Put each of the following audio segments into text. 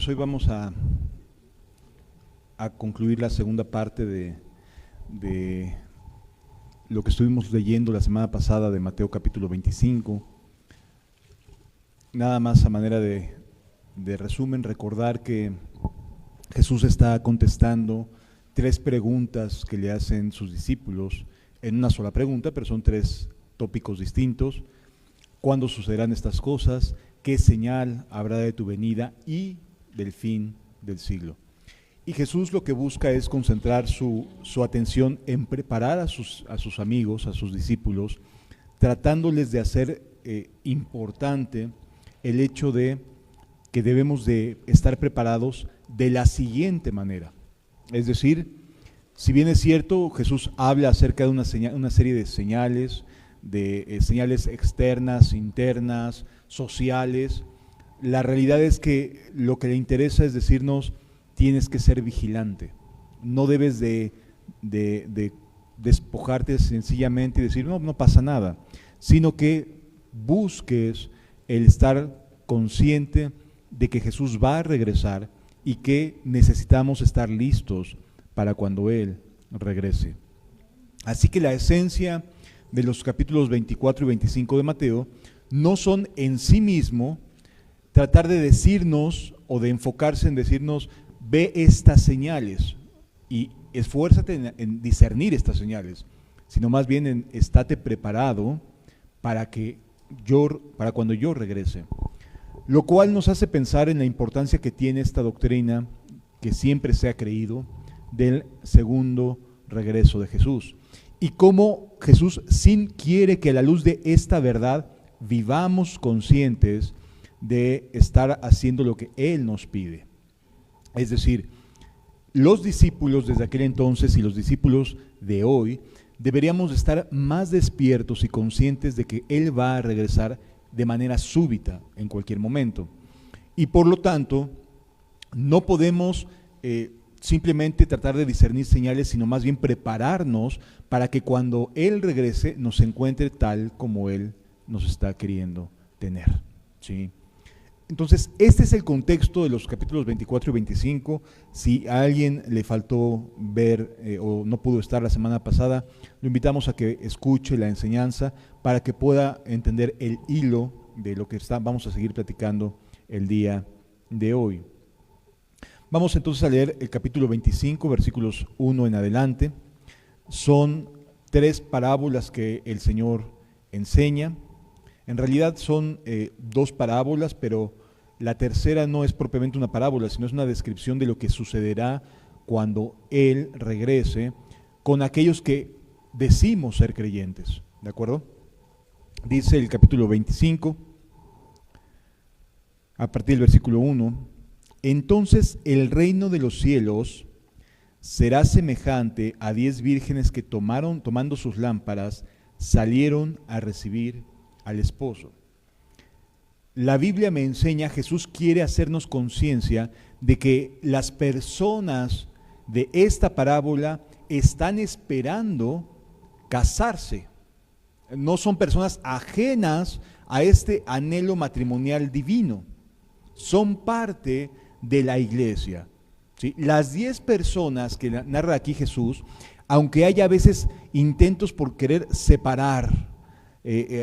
pues hoy vamos a concluir la segunda parte de lo que estuvimos leyendo la semana pasada de Mateo capítulo 25. Nada más a manera de resumen, recordar que Jesús está contestando 3 preguntas que le hacen sus discípulos en una sola pregunta, pero son 3 tópicos distintos. ¿Cuándo sucederán estas cosas? ¿Qué señal habrá de tu venida y del fin del siglo? Y Jesús lo que busca es concentrar su atención en preparar a sus amigos, a sus discípulos, tratándoles de hacer importante el hecho de que debemos de estar preparados de la siguiente manera. Es decir, si bien es cierto, Jesús habla acerca de una serie de señales, señales externas, internas, sociales. La realidad es que lo que le interesa es decirnos: tienes que ser vigilante, no debes de despojarte sencillamente y decir no pasa nada, sino que busques el estar consciente de que Jesús va a regresar y que necesitamos estar listos para cuando Él regrese. Así que la esencia de los capítulos 24 y 25 de Mateo no son en sí mismo tratar de decirnos o de enfocarse en decirnos: ve estas señales y esfuérzate en discernir estas señales, sino más bien en estate preparado para cuando yo regrese. Lo cual nos hace pensar en la importancia que tiene esta doctrina, que siempre se ha creído, del segundo regreso de Jesús. Y cómo Jesús quiere que a la luz de esta verdad vivamos conscientes de estar haciendo lo que Él nos pide. Es decir, los discípulos desde aquel entonces y los discípulos de hoy deberíamos estar más despiertos y conscientes de que Él va a regresar de manera súbita en cualquier momento. Y por lo tanto, no podemos simplemente tratar de discernir señales, sino más bien prepararnos para que cuando Él regrese nos encuentre tal como Él nos está queriendo tener, ¿sí? Entonces, este es el contexto de los capítulos 24 y 25. Si a alguien le faltó ver o no pudo estar la semana pasada, lo invitamos a que escuche la enseñanza para que pueda entender el hilo de lo que vamos a seguir platicando el día de hoy. Vamos entonces a leer el capítulo 25, versículos 1 en adelante. Son 3 parábolas que el Señor enseña. En realidad son 2 parábolas, pero la tercera no es propiamente una parábola, sino es una descripción de lo que sucederá cuando Él regrese con aquellos que decimos ser creyentes. ¿De acuerdo? Dice el capítulo 25, a partir del versículo 1: entonces el reino de los cielos será semejante a 10 vírgenes que tomando sus lámparas, salieron a recibir al esposo. La Biblia me enseña, Jesús quiere hacernos conciencia de que las personas de esta parábola están esperando casarse. No son personas ajenas a este anhelo matrimonial divino. Son parte de la iglesia, ¿sí? Las 10 personas que narra aquí Jesús, aunque haya a veces intentos por querer separar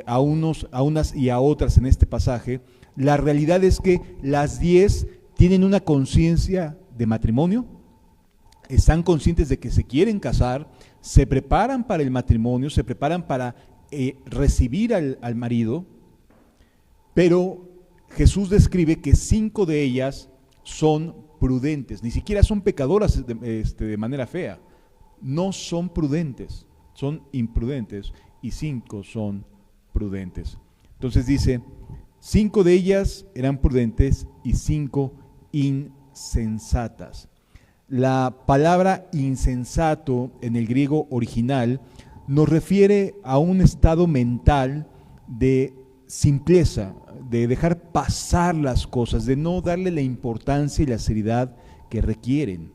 a unas y a otras en este pasaje, la realidad es que las 10 tienen una conciencia de matrimonio, están conscientes de que se quieren casar, se preparan para el matrimonio, se preparan para recibir al marido, pero Jesús describe que 5 de ellas son prudentes, ni siquiera son pecadoras de manera fea, no son prudentes, son imprudentes, y 5 son prudentes. Entonces dice, 5 de ellas eran prudentes y 5 insensatas. La palabra insensato en el griego original nos refiere a un estado mental de simpleza, de dejar pasar las cosas, de no darle la importancia y la seriedad que requieren,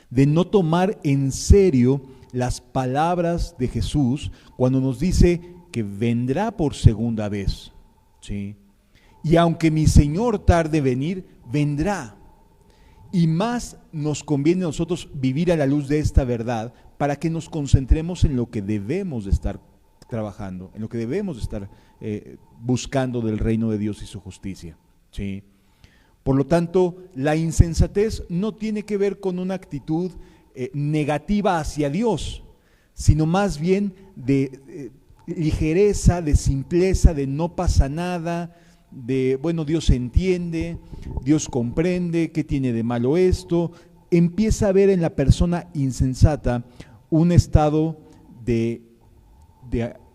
de no tomar en serio las palabras de Jesús cuando nos dice que vendrá por segunda vez, ¿sí? Y aunque mi Señor tarde venir, vendrá. y más nos conviene a nosotros vivir a la luz de esta verdad para que nos concentremos en lo que debemos de estar trabajando, en lo que debemos de estar buscando del reino de Dios y su justicia, ¿sí? Por lo tanto, la insensatez no tiene que ver con una actitud negativa hacia Dios, sino más bien de ligereza, de simpleza, de no pasa nada, de, bueno, Dios entiende, Dios comprende, ¿qué tiene de malo esto? Empieza a ver en la persona insensata un estado de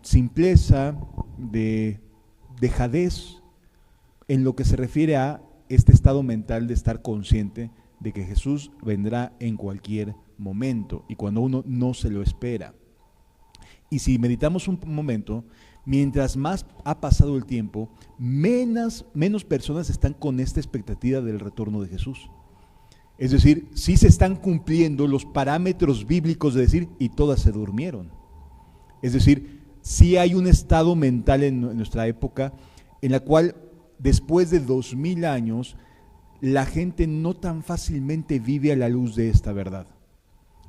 simpleza, de dejadez, en lo que se refiere a este estado mental de estar consciente de que Jesús vendrá en cualquier momento y cuando uno no se lo espera. Y si meditamos un momento, mientras más ha pasado el tiempo, menos personas están con esta expectativa del retorno de Jesús. Es decir, sí se están cumpliendo los parámetros bíblicos de decir, y todas se durmieron. Es decir, sí hay un estado mental en nuestra época en la cual después de 2000 años, la gente no tan fácilmente vive a la luz de esta verdad.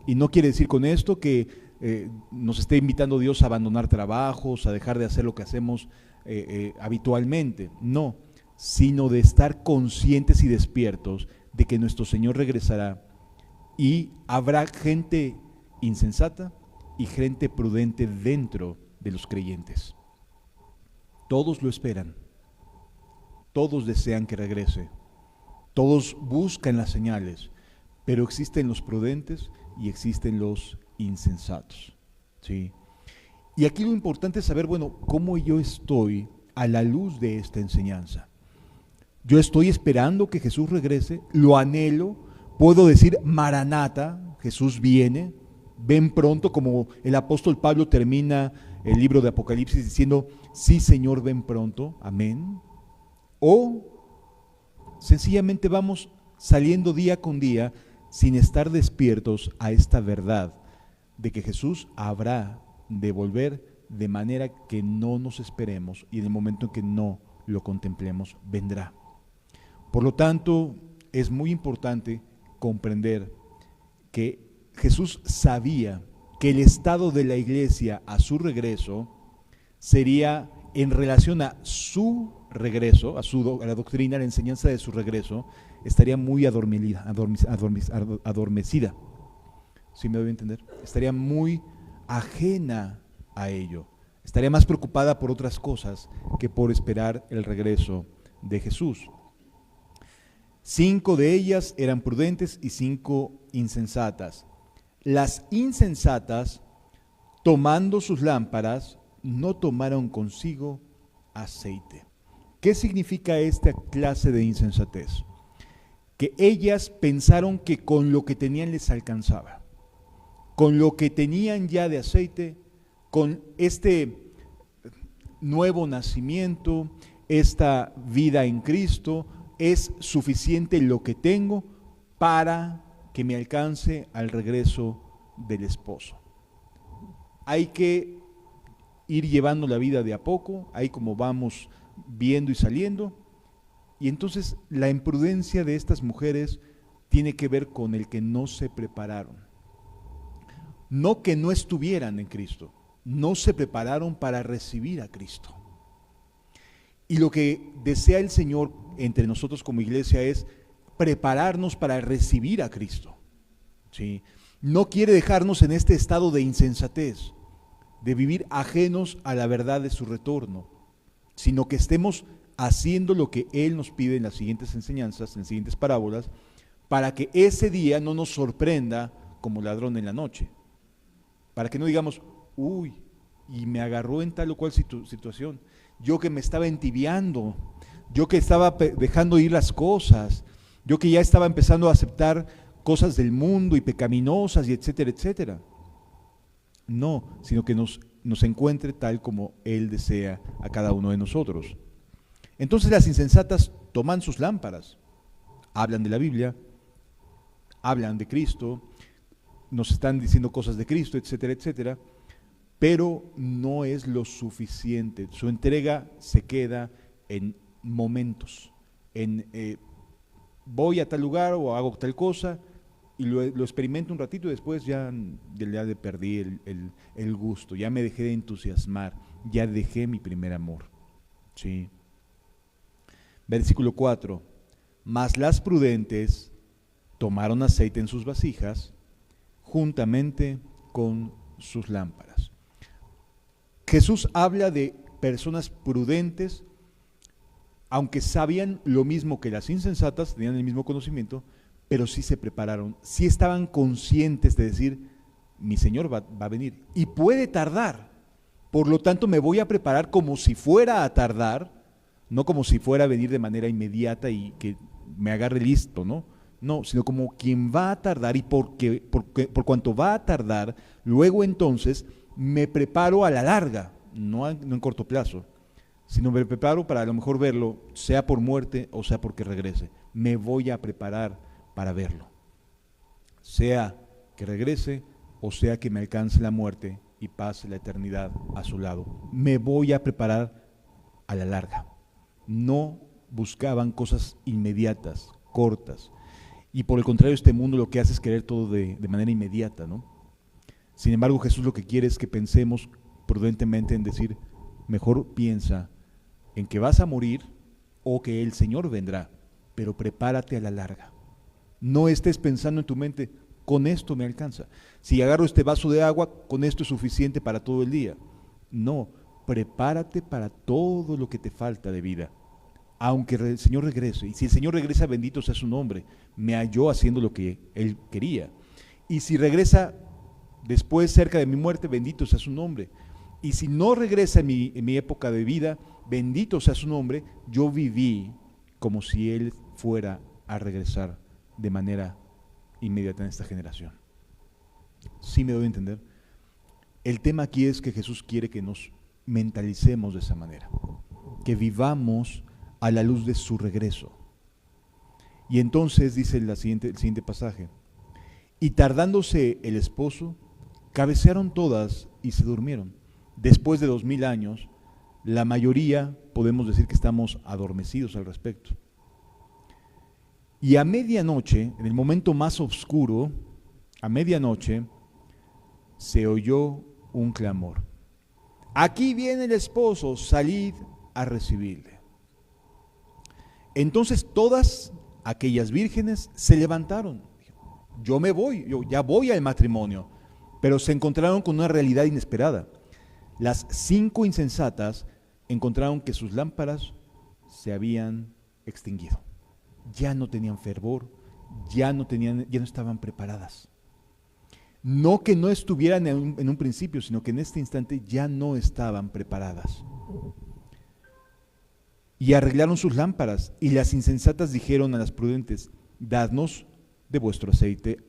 Y no quiere decir con esto que nos esté invitando Dios a abandonar trabajos, a dejar de hacer lo que hacemos habitualmente. No, sino de estar conscientes y despiertos de que nuestro Señor regresará y habrá gente insensata y gente prudente dentro de los creyentes. Todos lo esperan. Todos desean que regrese, todos buscan las señales, pero existen los prudentes y existen los insensatos, ¿sí? Y aquí lo importante es saber, bueno, cómo yo estoy a la luz de esta enseñanza. Yo estoy esperando que Jesús regrese, lo anhelo, puedo decir, Maranata, Jesús viene, ven pronto, como el apóstol Pablo termina el libro de Apocalipsis diciendo, sí Señor, ven pronto, amén. O sencillamente vamos saliendo día con día sin estar despiertos a esta verdad de que Jesús habrá de volver de manera que no nos esperemos y en el momento en que no lo contemplemos, vendrá. Por lo tanto, es muy importante comprender que Jesús sabía que el estado de la iglesia a su regreso sería en relación a su regreso, a la doctrina, a la enseñanza de su regreso, estaría muy adormecida. ¿Sí me doy a entender? Estaría muy ajena a ello. Estaría más preocupada por otras cosas que por esperar el regreso de Jesús. 5 de ellas eran prudentes y 5 insensatas. Las insensatas, tomando sus lámparas, no tomaron consigo aceite. ¿Qué significa esta clase de insensatez? Que ellas pensaron que con lo que tenían les alcanzaba. Con lo que tenían ya de aceite, con este nuevo nacimiento, esta vida en Cristo, es suficiente lo que tengo para que me alcance al regreso del esposo. Hay que ir llevando la vida de a poco, ahí como vamos viendo y saliendo, y entonces la imprudencia de estas mujeres tiene que ver con el que no se prepararon. No que no estuvieran en Cristo, no se prepararon para recibir a Cristo. Y lo que desea el Señor entre nosotros como iglesia es prepararnos para recibir a Cristo, ¿sí? No quiere dejarnos en este estado de insensatez, de vivir ajenos a la verdad de su retorno, sino que estemos haciendo lo que Él nos pide en las siguientes enseñanzas, en las siguientes parábolas, para que ese día no nos sorprenda como ladrón en la noche. Para que no digamos, uy, y me agarró en tal o cual situación. Yo que me estaba entibiando, yo que estaba dejando ir las cosas, yo que ya estaba empezando a aceptar cosas del mundo y pecaminosas y etcétera, etcétera. No, sino que nos encuentre tal como Él desea a cada uno de nosotros. Entonces las insensatas toman sus lámparas, hablan de la Biblia, hablan de Cristo, nos están diciendo cosas de Cristo, etcétera, etcétera, pero no es lo suficiente. Su entrega se queda en momentos, en voy a tal lugar o hago tal cosa y lo experimento un ratito y después ya le perdí el gusto, ya me dejé de entusiasmar, ya dejé mi primer amor. ¿Sí? Versículo 4. Mas las prudentes tomaron aceite en sus vasijas juntamente con sus lámparas. Jesús habla de personas prudentes, aunque sabían lo mismo que las insensatas, tenían el mismo conocimiento, pero sí se prepararon, sí estaban conscientes de decir, mi Señor va a venir y puede tardar, por lo tanto me voy a preparar como si fuera a tardar, no como si fuera a venir de manera inmediata y que me agarre listo, ¿no? No, sino como quien va a tardar y por cuanto va a tardar, luego entonces me preparo a la larga, no en corto plazo, sino me preparo para a lo mejor verlo, sea por muerte o sea porque regrese. Me voy a preparar para verlo, sea que regrese o sea que me alcance la muerte y pase la eternidad a su lado. Me voy a preparar a la larga. No buscaban cosas inmediatas, cortas. Y por el contrario, este mundo lo que hace es querer todo de manera inmediata, ¿no? Sin embargo, Jesús lo que quiere es que pensemos prudentemente en decir, mejor piensa en que vas a morir o que el Señor vendrá, pero prepárate a la larga. No estés pensando en tu mente, con esto me alcanza. Si agarro este vaso de agua, con esto es suficiente para todo el día. No, prepárate para todo lo que te falta de vida. Aunque el Señor regrese, y si el Señor regresa, bendito sea su nombre, me halló haciendo lo que Él quería. Y si regresa después, cerca de mi muerte, bendito sea su nombre. Y si no regresa en mi época de vida, bendito sea su nombre, yo viví como si Él fuera a regresar de manera inmediata en esta generación. ¿Sí me doy a entender? El tema aquí es que Jesús quiere que nos mentalicemos de esa manera, que vivamos a la luz de su regreso. Y entonces dice el siguiente pasaje, y tardándose el esposo, cabecearon todas y se durmieron. Después de 2000 años, la mayoría podemos decir que estamos adormecidos al respecto. Y a medianoche, en el momento más oscuro, a medianoche, se oyó un clamor. Aquí viene el esposo, salid a recibirle. Entonces todas aquellas vírgenes se levantaron. Yo me voy, yo ya voy al matrimonio, pero se encontraron con una realidad inesperada. Las 5 insensatas encontraron que sus lámparas se habían extinguido. Ya no tenían fervor, ya no estaban preparadas. No que no estuvieran en un principio, sino que en este instante ya no estaban preparadas. Y arreglaron sus lámparas, y las insensatas dijeron a las prudentes, dadnos de vuestro aceite,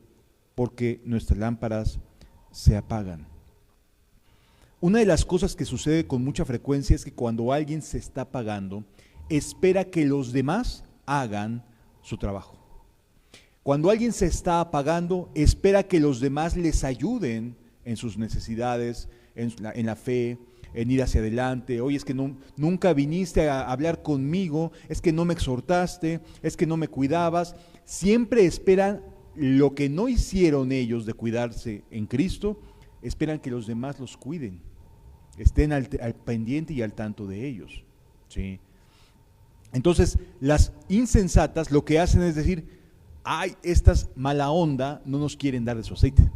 porque nuestras lámparas se apagan. Una de las cosas que sucede con mucha frecuencia es que cuando alguien se está apagando, espera que los demás hagan su trabajo. Cuando alguien se está apagando, espera que los demás les ayuden en sus necesidades, en la fe, en ir hacia adelante. Oye, es que nunca viniste a hablar conmigo, es que no me exhortaste, es que no me cuidabas. Siempre esperan lo que no hicieron ellos de cuidarse en Cristo, esperan que los demás los cuiden, estén al pendiente y al tanto de ellos. ¿Sí? Entonces, las insensatas lo que hacen es decir, ay, estas mala onda no nos quieren dar de su aceite.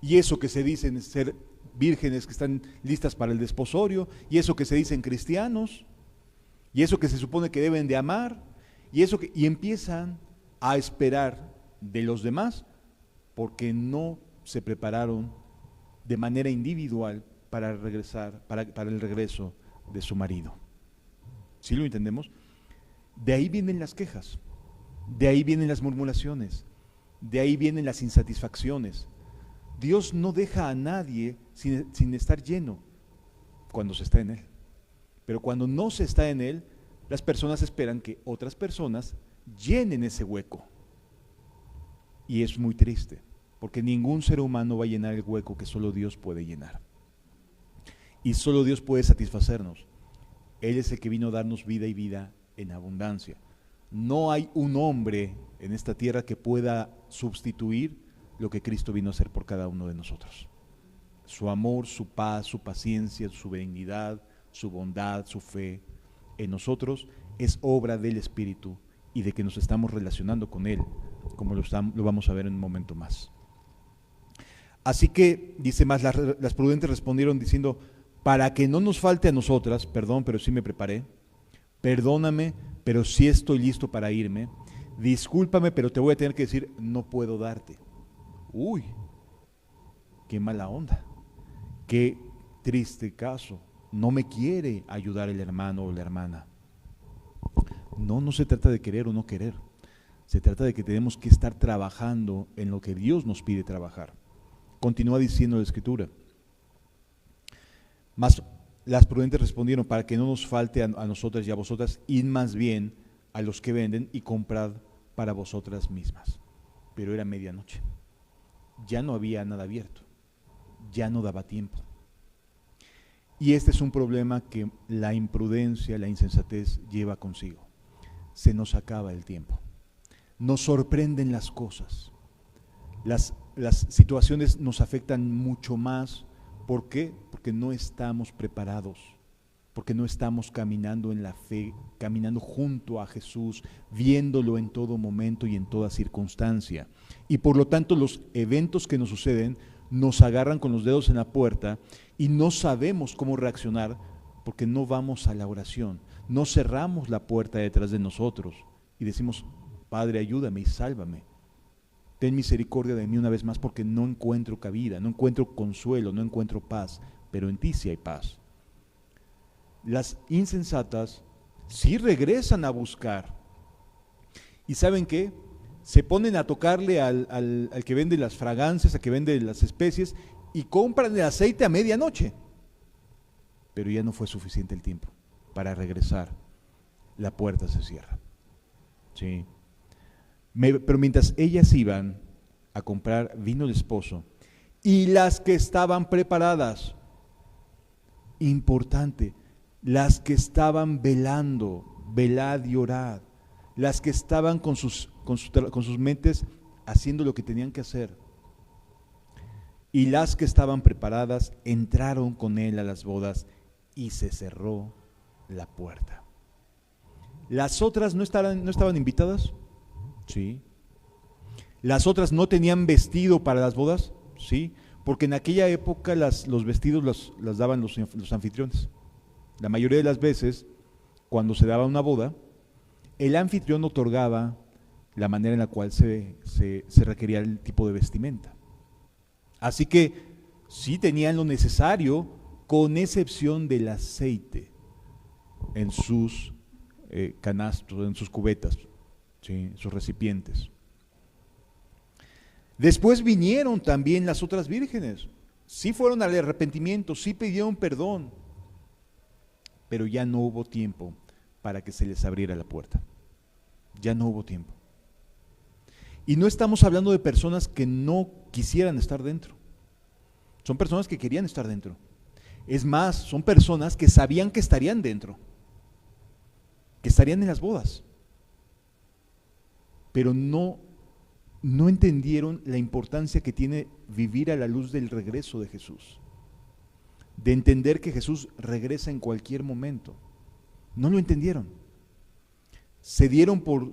Y eso que se dicen ser vírgenes que están listas para el desposorio, y eso que se dicen cristianos, y eso que se supone que deben de amar, y empiezan a esperar de los demás porque no se prepararon de manera individual para regresar, para el regreso de su marido. ¿Sí lo entendemos? De ahí vienen las quejas, de ahí vienen las murmuraciones, de ahí vienen las insatisfacciones. Dios no deja a nadie sin estar lleno cuando se está en Él. Pero cuando no se está en Él, las personas esperan que otras personas llenen ese hueco. Y es muy triste, porque ningún ser humano va a llenar el hueco que solo Dios puede llenar. Y solo Dios puede satisfacernos. Él es el que vino a darnos vida y vida en abundancia. No hay un hombre en esta tierra que pueda sustituir lo que Cristo vino a hacer por cada uno de nosotros. Su amor, su paz, su paciencia, su benignidad, su bondad, su fe en nosotros es obra del Espíritu y de que nos estamos relacionando con Él, como lo vamos a ver en un momento más. Así que, dice más, las prudentes respondieron diciendo, para que no nos falte a nosotras, perdón, pero sí me preparé, perdóname, pero sí estoy listo para irme, discúlpame, pero te voy a tener que decir, no puedo darte. Uy, qué mala onda, qué triste caso, no me quiere ayudar el hermano o la hermana. No se trata de querer o no querer, se trata de que tenemos que estar trabajando en lo que Dios nos pide trabajar. Continúa diciendo la Escritura. Mas las prudentes respondieron, para que no nos falte a nosotras y a vosotras, id más bien a los que venden y comprad para vosotras mismas. Pero era medianoche, ya no había nada abierto, ya no daba tiempo. Y este es un problema que la imprudencia, la insensatez lleva consigo. Se nos acaba el tiempo, nos sorprenden las cosas, las situaciones nos afectan mucho más. ¿Por qué? Porque no estamos preparados, porque no estamos caminando en la fe, caminando junto a Jesús, viéndolo en todo momento y en toda circunstancia. Y por lo tanto los eventos que nos suceden nos agarran con los dedos en la puerta y no sabemos cómo reaccionar porque no vamos a la oración, no cerramos la puerta detrás de nosotros y decimos, Padre, ayúdame y sálvame. Ten misericordia de mí una vez más porque no encuentro cabida, no encuentro consuelo, no encuentro paz, pero en ti sí hay paz. Las insensatas sí regresan a buscar. ¿Y saben qué? Se ponen a tocarle al que vende las fragancias, al que vende las especies, y compran el aceite a medianoche. Pero ya no fue suficiente el tiempo para regresar. La puerta se cierra. Sí. Pero mientras ellas iban a comprar, vino el esposo, y las que estaban preparadas, importante, las que estaban velando, velad y orad, las que estaban con sus mentes haciendo lo que tenían que hacer, y las que estaban preparadas entraron con él a las bodas y se cerró la puerta. ¿Las otras no estaban invitadas? Sí. ¿Las otras no tenían vestido para las bodas? Sí, porque en aquella época los vestidos los daban los anfitriones. La mayoría de las veces, cuando se daba una boda, el anfitrión otorgaba la manera en la cual se requería el tipo de vestimenta. Así que sí tenían lo necesario, con excepción del aceite en sus canastos, en sus cubetas, ¿sí? Sus recipientes. Después vinieron también las otras vírgenes, sí fueron al arrepentimiento, sí pidieron perdón, pero ya no hubo tiempo para que se les abriera la puerta, ya no hubo tiempo. Y no estamos hablando de personas que no quisieran estar dentro, son personas que querían estar dentro. Es más, son personas que sabían que estarían dentro, que estarían en las bodas, pero no entendieron la importancia que tiene vivir a la luz del regreso de Jesús, de entender que Jesús regresa en cualquier momento. No lo entendieron. Se dieron por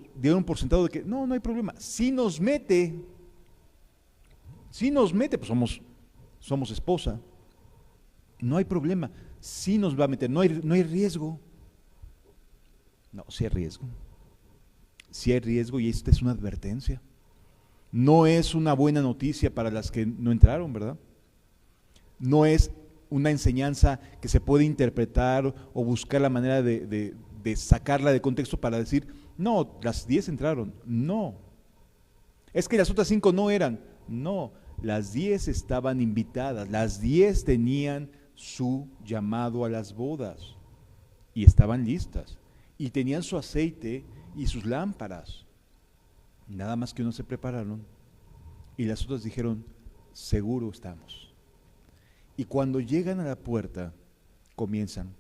sentado de que no hay problema. Si nos mete, pues somos esposa. No hay problema. Si nos va a meter, no hay riesgo. No, sí hay riesgo. Sí hay riesgo y esta es una advertencia. No es una buena noticia para las que no entraron, ¿verdad? No es una enseñanza que se puede interpretar o buscar la manera de sacarla de contexto para decir, no, las 10 entraron. No. Es que las otras 5 no eran. No, las 10 estaban invitadas. Las 10 tenían su llamado a las bodas y estaban listas. Y tenían su aceite y sus lámparas. Nada más que no se prepararon y las otras dijeron, seguro estamos. Y cuando llegan a la puerta, comienzan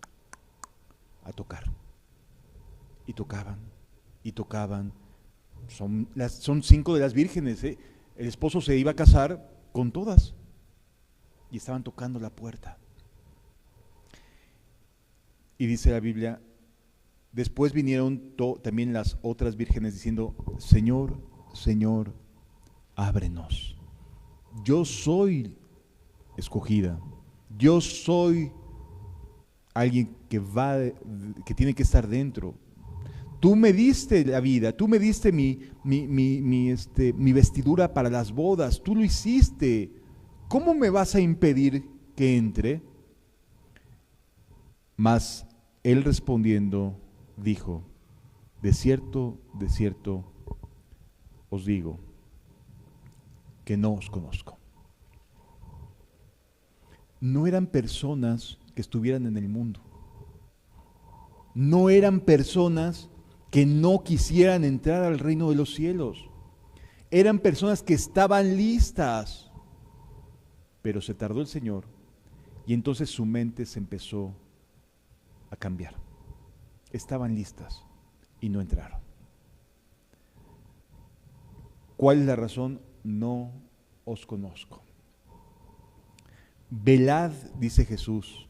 a tocar. Y tocaban, y tocaban. Son 5 de las vírgenes, ¿eh? El esposo se iba a casar con todas y estaban tocando la puerta. Y dice la Biblia, después vinieron también las otras vírgenes diciendo, Señor, Señor, ábrenos. Yo soy escogida, yo soy alguien que tiene que estar dentro. Tú me diste la vida, tú me diste mi vestidura para las bodas, tú lo hiciste. ¿Cómo me vas a impedir que entre? Mas él respondiendo dijo, de cierto os digo que no os conozco. No eran personas que estuvieran en el mundo. No eran personas que no quisieran entrar al reino de los cielos. Eran personas que estaban listas, pero se tardó el Señor y entonces su mente se empezó a cambiar. Estaban listas y no entraron. ¿Cuál es la razón? No os conozco. Velad, dice Jesús.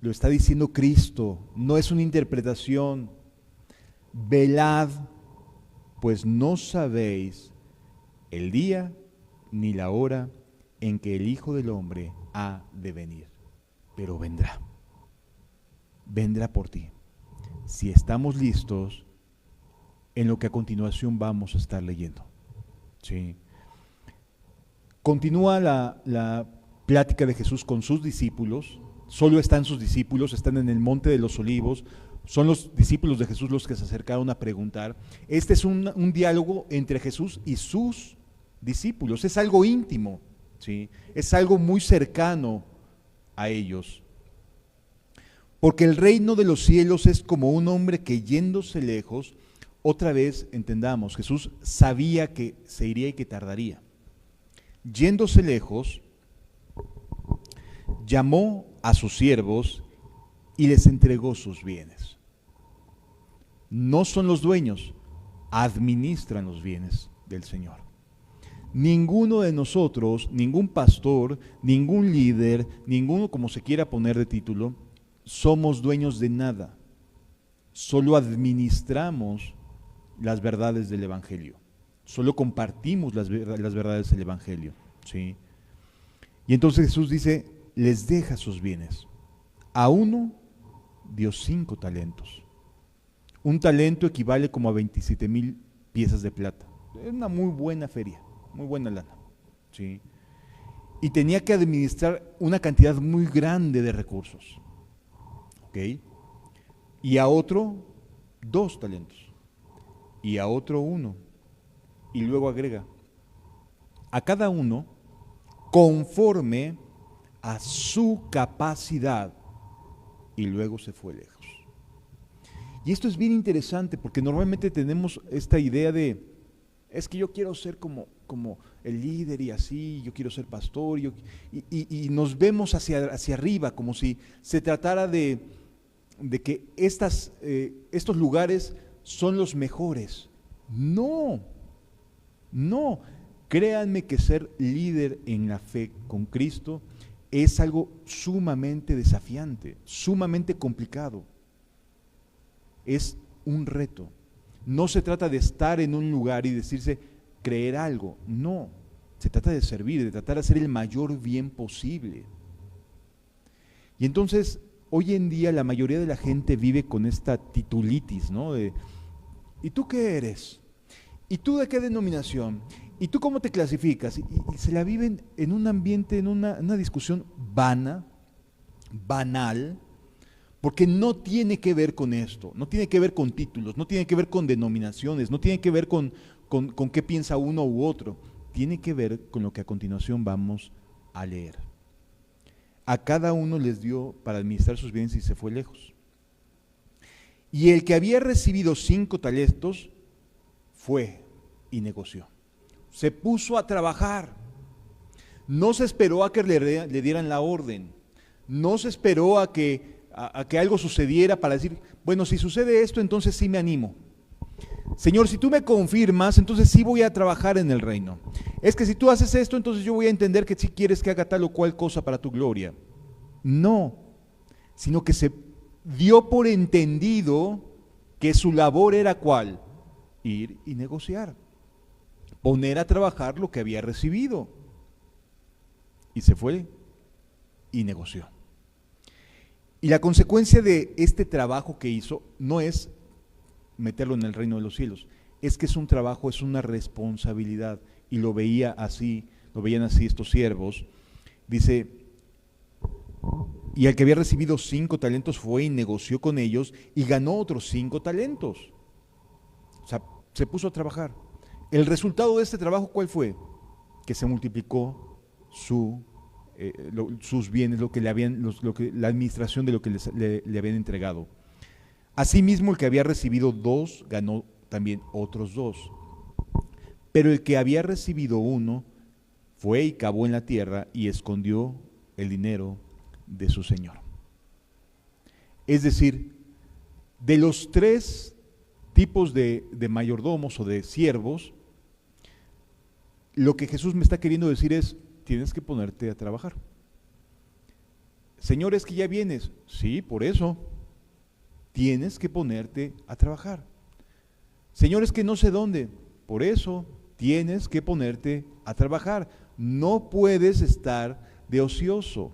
Lo está diciendo Cristo, no es una interpretación. Velad, pues no sabéis el día ni la hora en que el Hijo del Hombre ha de venir. Pero vendrá. Vendrá por ti. Si estamos listos en lo que a continuación vamos a estar leyendo. ¿Sí? Continúa la plática de Jesús con sus discípulos. Solo están sus discípulos, están en el Monte de los Olivos. Son los discípulos de Jesús los que se acercaron a preguntar. Este es un diálogo entre Jesús y sus discípulos. Es algo íntimo, ¿sí? Es algo muy cercano a ellos. Porque el reino de los cielos es como un hombre que yéndose lejos, otra vez entendamos, Jesús sabía que se iría y que tardaría. Yéndose lejos, llamó a sus siervos y les entregó sus bienes. No son los dueños, administran los bienes del Señor. Ninguno de nosotros, ningún pastor, ningún líder, ninguno como se quiera poner de título, somos dueños de nada. Solo administramos las verdades del Evangelio. Solo compartimos las verdades del Evangelio. ¿Sí? Y entonces Jesús dice, les deja sus bienes. A uno dio 5 talentos. Un talento equivale como a 27,000 piezas de plata. Es una muy buena feria, muy buena lana. ¿Sí? Y tenía que administrar una cantidad muy grande de recursos. ¿Ok? Y a otro 2 talentos. Y a otro 1. Y luego agrega, a cada uno conforme a su capacidad. Y luego se fue lejos. Y esto es bien interesante porque normalmente tenemos esta idea de, es que yo quiero ser como el líder y así, yo quiero ser pastor, y nos vemos hacia arriba, como si se tratara de que estos lugares son los mejores. No, créanme que ser líder en la fe con Cristo es algo sumamente desafiante, sumamente complicado. Es un reto. No se trata de estar en un lugar y decirse, creer algo. No, se trata de servir, de tratar de hacer el mayor bien posible. Y entonces, hoy en día la mayoría de la gente vive con esta titulitis, ¿no? ¿Y tú qué eres? ¿Y tú de qué denominación? ¿Y tú cómo te clasificas? Y se la viven en un ambiente, en una discusión banal, porque no tiene que ver con esto, no tiene que ver con títulos, no tiene que ver con denominaciones, no tiene que ver con qué piensa uno u otro, tiene que ver con lo que a continuación vamos a leer. A cada uno les dio para administrar sus bienes y se fue lejos. Y el que había recibido 5 talentos fue y negoció. Se puso a trabajar. No se esperó a que le dieran la orden. No se esperó a que algo sucediera para decir, bueno, si sucede esto, entonces sí me animo. Señor, si tú me confirmas, entonces sí voy a trabajar en el reino. Es que si tú haces esto, entonces yo voy a entender que sí quieres que haga tal o cual cosa para tu gloria. No, sino que se dio por entendido que su labor era ¿cuál? Ir y negociar, poner a trabajar lo que había recibido. Y se fue y negoció. Y la consecuencia de este trabajo que hizo no es meterlo en el reino de los cielos, es que es un trabajo, es una responsabilidad. Y lo veían así estos siervos. Dice, y el que había recibido 5 talentos fue y negoció con ellos y ganó otros 5 talentos. O sea, se puso a trabajar. El resultado de este trabajo, ¿cuál fue? Que se multiplicó sus bienes, la administración de lo que le habían entregado. Asimismo, el que había recibido 2 ganó también otros 2. Pero el que había recibido 1 fue y cavó en la tierra y escondió el dinero de su señor. Es decir, de los 3 tipos de mayordomos o de siervos, lo que Jesús me está queriendo decir es, tienes que ponerte a trabajar. Señor, es que ya vienes. Sí, por eso. Tienes que ponerte a trabajar. Señor, es que no sé dónde. Por eso tienes que ponerte a trabajar. No puedes estar de ocioso.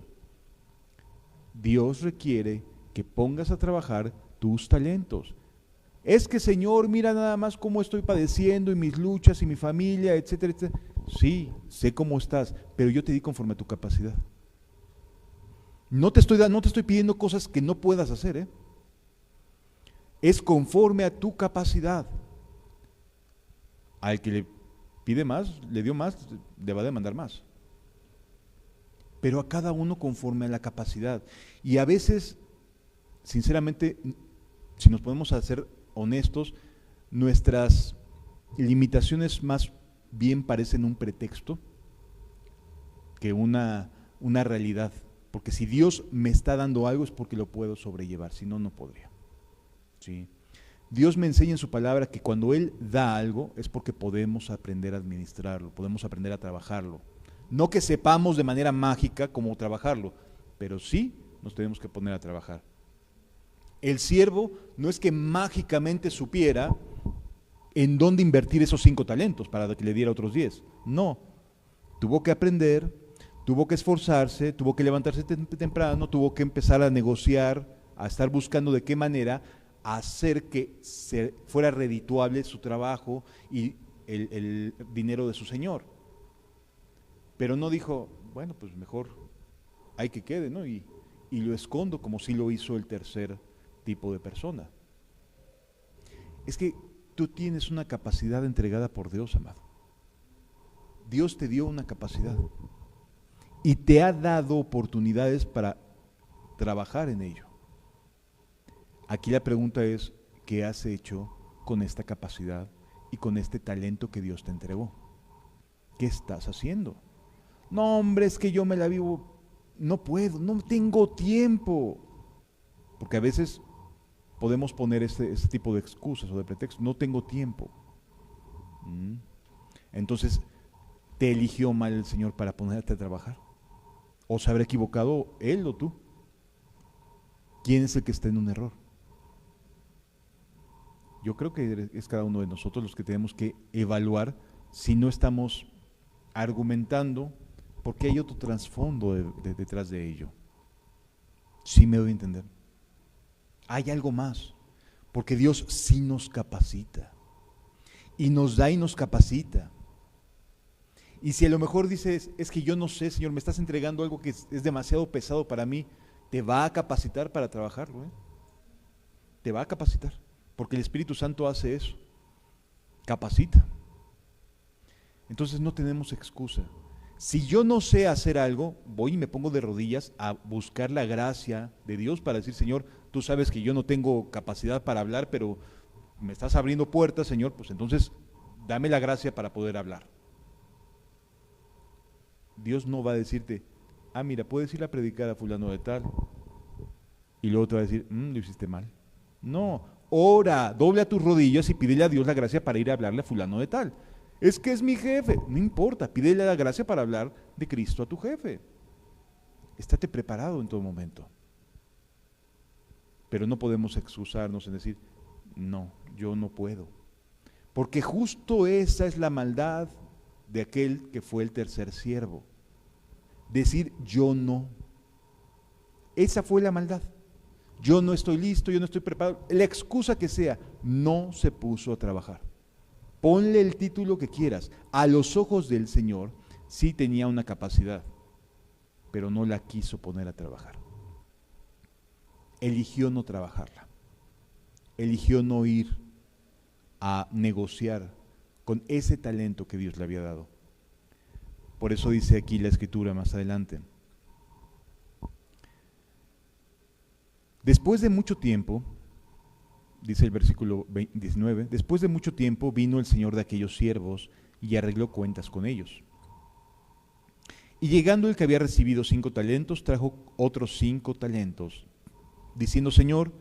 Dios requiere que pongas a trabajar tus talentos. Es que, Señor, mira nada más cómo estoy padeciendo y mis luchas y mi familia, etcétera, etcétera. Sí, sé cómo estás, pero yo te di conforme a tu capacidad. No te estoy pidiendo cosas que no puedas hacer, ¿eh? Es conforme a tu capacidad. Al que le pide más, le dio más, le va a demandar más. Pero a cada uno conforme a la capacidad. Y a veces, sinceramente, si nos podemos hacer honestos, nuestras limitaciones más bien parecen un pretexto que una realidad. Porque si Dios me está dando algo es porque lo puedo sobrellevar, si no, no podría. ¿Sí? Dios me enseña en su palabra que cuando Él da algo es porque podemos aprender a administrarlo, podemos aprender a trabajarlo. No que sepamos de manera mágica cómo trabajarlo, pero sí nos tenemos que poner a trabajar. El siervo no es que mágicamente supiera en dónde invertir esos 5 talentos para que le diera otros 10. No, tuvo que aprender, tuvo que esforzarse, tuvo que levantarse temprano, tuvo que empezar a negociar, a estar buscando de qué manera hacer que fuera redituable su trabajo y el dinero de su señor. Pero no dijo, bueno, pues mejor hay que quede, ¿no? Y lo escondo como si lo hizo el tercer tipo de persona. Es que tú tienes una capacidad entregada por Dios, amado. Dios te dio una capacidad y te ha dado oportunidades para trabajar en ello. Aquí la pregunta es, ¿qué has hecho con esta capacidad y con este talento que Dios te entregó? ¿Qué estás haciendo? No, hombre, es que yo me la vivo, no puedo, no tengo tiempo. Porque a veces podemos poner este tipo de excusas o de pretextos, no tengo tiempo. Entonces, ¿te eligió mal el Señor para ponerte a trabajar? ¿O se habrá equivocado Él o tú? ¿Quién es el que está en un error? Yo creo que es cada uno de nosotros los que tenemos que evaluar si no estamos argumentando porque hay otro trasfondo detrás de ello. Sí me doy a entender. Hay algo más, porque Dios sí nos capacita y nos da y nos capacita. Y si a lo mejor dices, es que yo no sé, Señor, me estás entregando algo que es demasiado pesado para mí, te va a capacitar para trabajarlo, ¿eh? Te va a capacitar, porque el Espíritu Santo hace eso, capacita. Entonces no tenemos excusa. Si yo no sé hacer algo, voy y me pongo de rodillas a buscar la gracia de Dios para decir, Señor, tú sabes que yo no tengo capacidad para hablar, pero me estás abriendo puertas, Señor, pues entonces dame la gracia para poder hablar. Dios no va a decirte, mira, puedes ir a predicar a fulano de tal, y luego te va a decir, lo hiciste mal. No, ora, dobla tus rodillas y pídele a Dios la gracia para ir a hablarle a fulano de tal. Es que es mi jefe. No importa, pídele la gracia para hablar de Cristo a tu jefe. Estate preparado en todo momento. Pero no podemos excusarnos en decir, no, yo no puedo. Porque justo esa es la maldad de aquel que fue el tercer siervo. Decir, yo no. Esa fue la maldad. Yo no estoy listo, yo no estoy preparado. La excusa que sea, no se puso a trabajar. Ponle el título que quieras. A los ojos del Señor sí tenía una capacidad, pero no la quiso poner a trabajar. Eligió no trabajarla. Eligió no ir a negociar con ese talento que Dios le había dado. Por eso dice aquí la Escritura más adelante. Después de mucho tiempo, dice el versículo 19, después de mucho tiempo vino el señor de aquellos siervos y arregló cuentas con ellos. Y llegando el que había recibido 5 talentos, trajo otros 5 talentos, diciendo, Señor,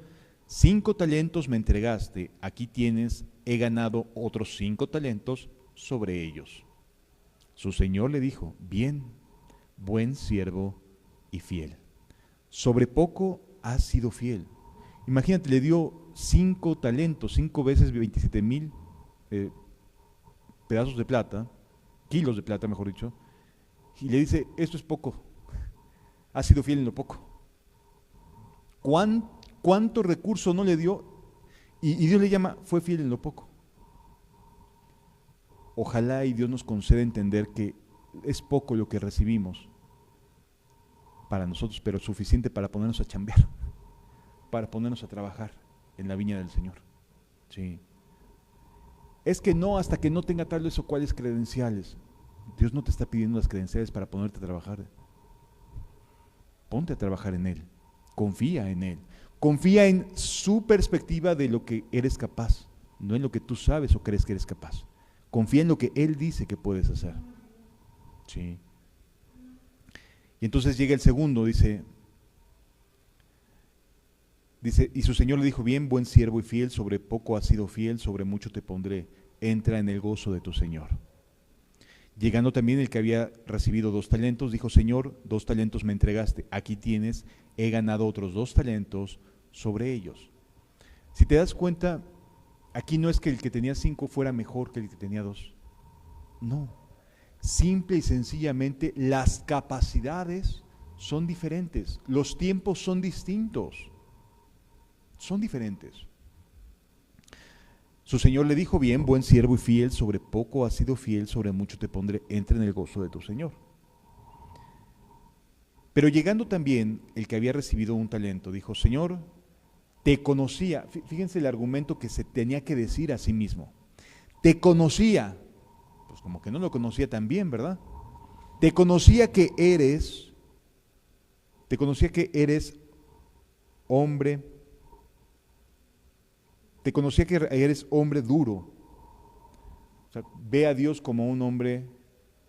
5 talentos me entregaste, aquí tienes, he ganado otros 5 talentos sobre ellos. Su señor le dijo, bien, buen siervo y fiel. Sobre poco has sido fiel. Imagínate, le dio 5 talentos, 5 veces 27,000 pedazos de plata, kilos de plata, mejor dicho, y le dice, esto es poco, has sido fiel en lo poco. ¿Cuánto recurso no le dio? Y Dios le llama, fue fiel en lo poco. Ojalá y Dios nos conceda entender que es poco lo que recibimos para nosotros, pero suficiente para ponernos a chambear, para ponernos a trabajar en la viña del Señor. Sí. Es que no, hasta que no tenga tales o cuales credenciales. Dios no te está pidiendo las credenciales para ponerte a trabajar. Ponte a trabajar en Él. Confía en Él. Confía en su perspectiva de lo que eres capaz, no en lo que tú sabes o crees que eres capaz. Confía en lo que Él dice que puedes hacer. Sí. Y entonces llega el segundo, dice, y su señor le dijo, bien, buen siervo y fiel, sobre poco has sido fiel, sobre mucho te pondré, entra en el gozo de tu señor. Llegando también el que había recibido 2 talentos, dijo, Señor, 2 talentos me entregaste, aquí tienes, he ganado otros 2 talentos sobre ellos. Si te das cuenta, aquí no es que el que tenía 5 fuera mejor que el que tenía 2. No, simple y sencillamente las capacidades son diferentes, los tiempos son distintos, son diferentes. Su señor le dijo, bien, buen siervo y fiel, sobre poco has sido fiel, sobre mucho te pondré, entra en el gozo de tu señor. Pero llegando también el que había recibido 1 talento, dijo, Señor, te conocía. Fíjense el argumento que se tenía que decir a sí mismo. Te conocía, pues como que no lo conocía tan bien, ¿verdad? Te conocía que eres hombre, te conocía que eres hombre duro. O sea, ve a Dios como un hombre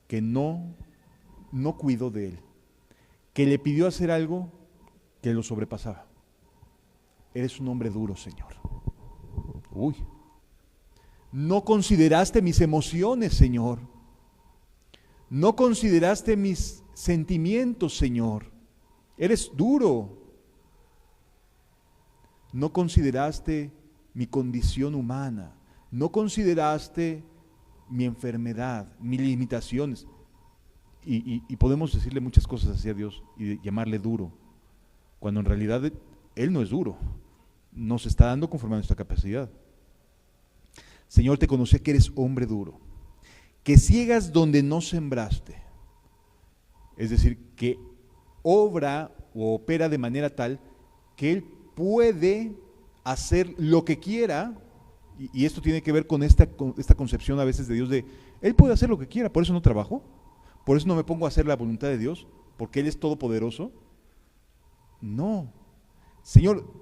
que no cuidó de él, que le pidió hacer algo que lo sobrepasaba. Eres un hombre duro, Señor. Uy, no consideraste mis emociones, Señor. No consideraste mis sentimientos, Señor. Eres duro. No consideraste mi condición humana. No consideraste mi enfermedad, mis limitaciones. Y podemos decirle muchas cosas hacia Dios y llamarle duro, cuando en realidad Él no es duro. Nos está dando conforme a nuestra capacidad. Señor, te conocía que eres hombre duro, que ciegas donde no sembraste. Es decir, que obra o opera de manera tal que Él puede hacer lo que quiera, y esto tiene que ver con esta concepción a veces de Dios de, Él puede hacer lo que quiera, por eso no trabajo, por eso no me pongo a hacer la voluntad de Dios, porque Él es todopoderoso. No, Señor,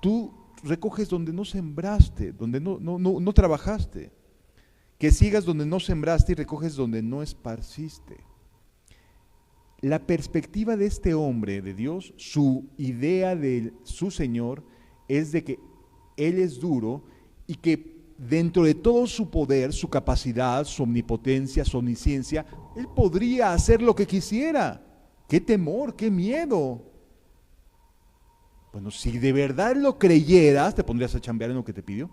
tú recoges donde no sembraste, donde no trabajaste, que sigas donde no sembraste y recoges donde no esparciste. La perspectiva de este hombre de Dios, su idea de su Señor, es de que Él es duro y que dentro de todo su poder, su capacidad, su omnipotencia, su omnisciencia, Él podría hacer lo que quisiera. ¡Qué temor, qué miedo! Bueno, si de verdad lo creyeras, ¿te pondrías a chambear en lo que te pidió?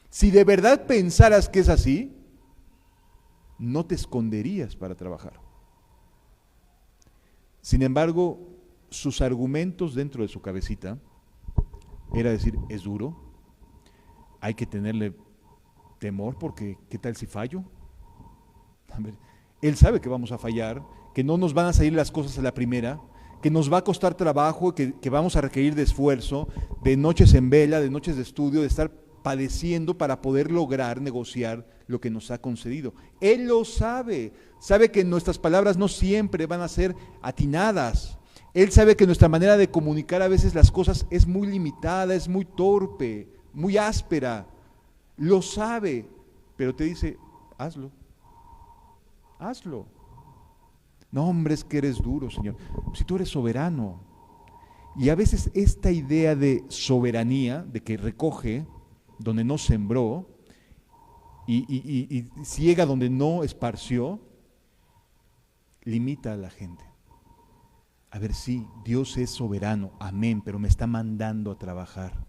Si de verdad pensaras que es así, no te esconderías para trabajar. Sin embargo, sus argumentos dentro de su cabecita era decir, es duro, hay que tenerle temor porque ¿qué tal si fallo? A ver, él sabe que vamos a fallar, que no nos van a salir las cosas a la primera, que nos va a costar trabajo, que vamos a requerir de esfuerzo, de noches en vela, de noches de estudio, de estar padeciendo para poder lograr negociar lo que nos ha concedido. Él lo sabe, sabe que nuestras palabras no siempre van a ser atinadas. Él sabe que nuestra manera de comunicar a veces las cosas es muy limitada, es muy torpe, muy áspera. Lo sabe, pero te dice, hazlo, hazlo. No, hombre, es que eres duro, Señor. Si tú eres soberano. Y a veces esta idea de soberanía, de que recoge donde no sembró y ciega donde no esparció, limita a la gente. A ver, sí, Dios es soberano, amén, pero me está mandando a trabajar.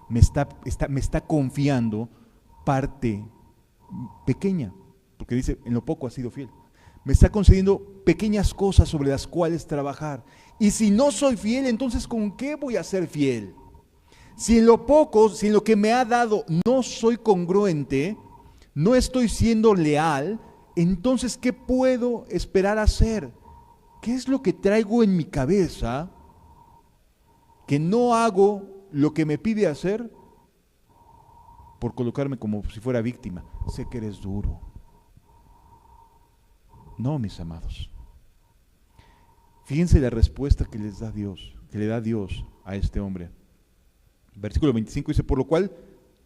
Me está confiando parte pequeña, porque dice, en lo poco has sido fiel. Me está concediendo pequeñas cosas sobre las cuales trabajar. Y si no soy fiel, entonces ¿con qué voy a ser fiel? Si en lo poco, si en lo que me ha dado no soy congruente, no estoy siendo leal, entonces ¿qué puedo esperar hacer? ¿Qué es lo que traigo en mi cabeza que no hago lo que me pide hacer por colocarme como si fuera víctima? Sé que eres duro. No, mis amados. Fíjense la respuesta que les da Dios, que le da Dios a este hombre. Versículo 25 dice, por lo cual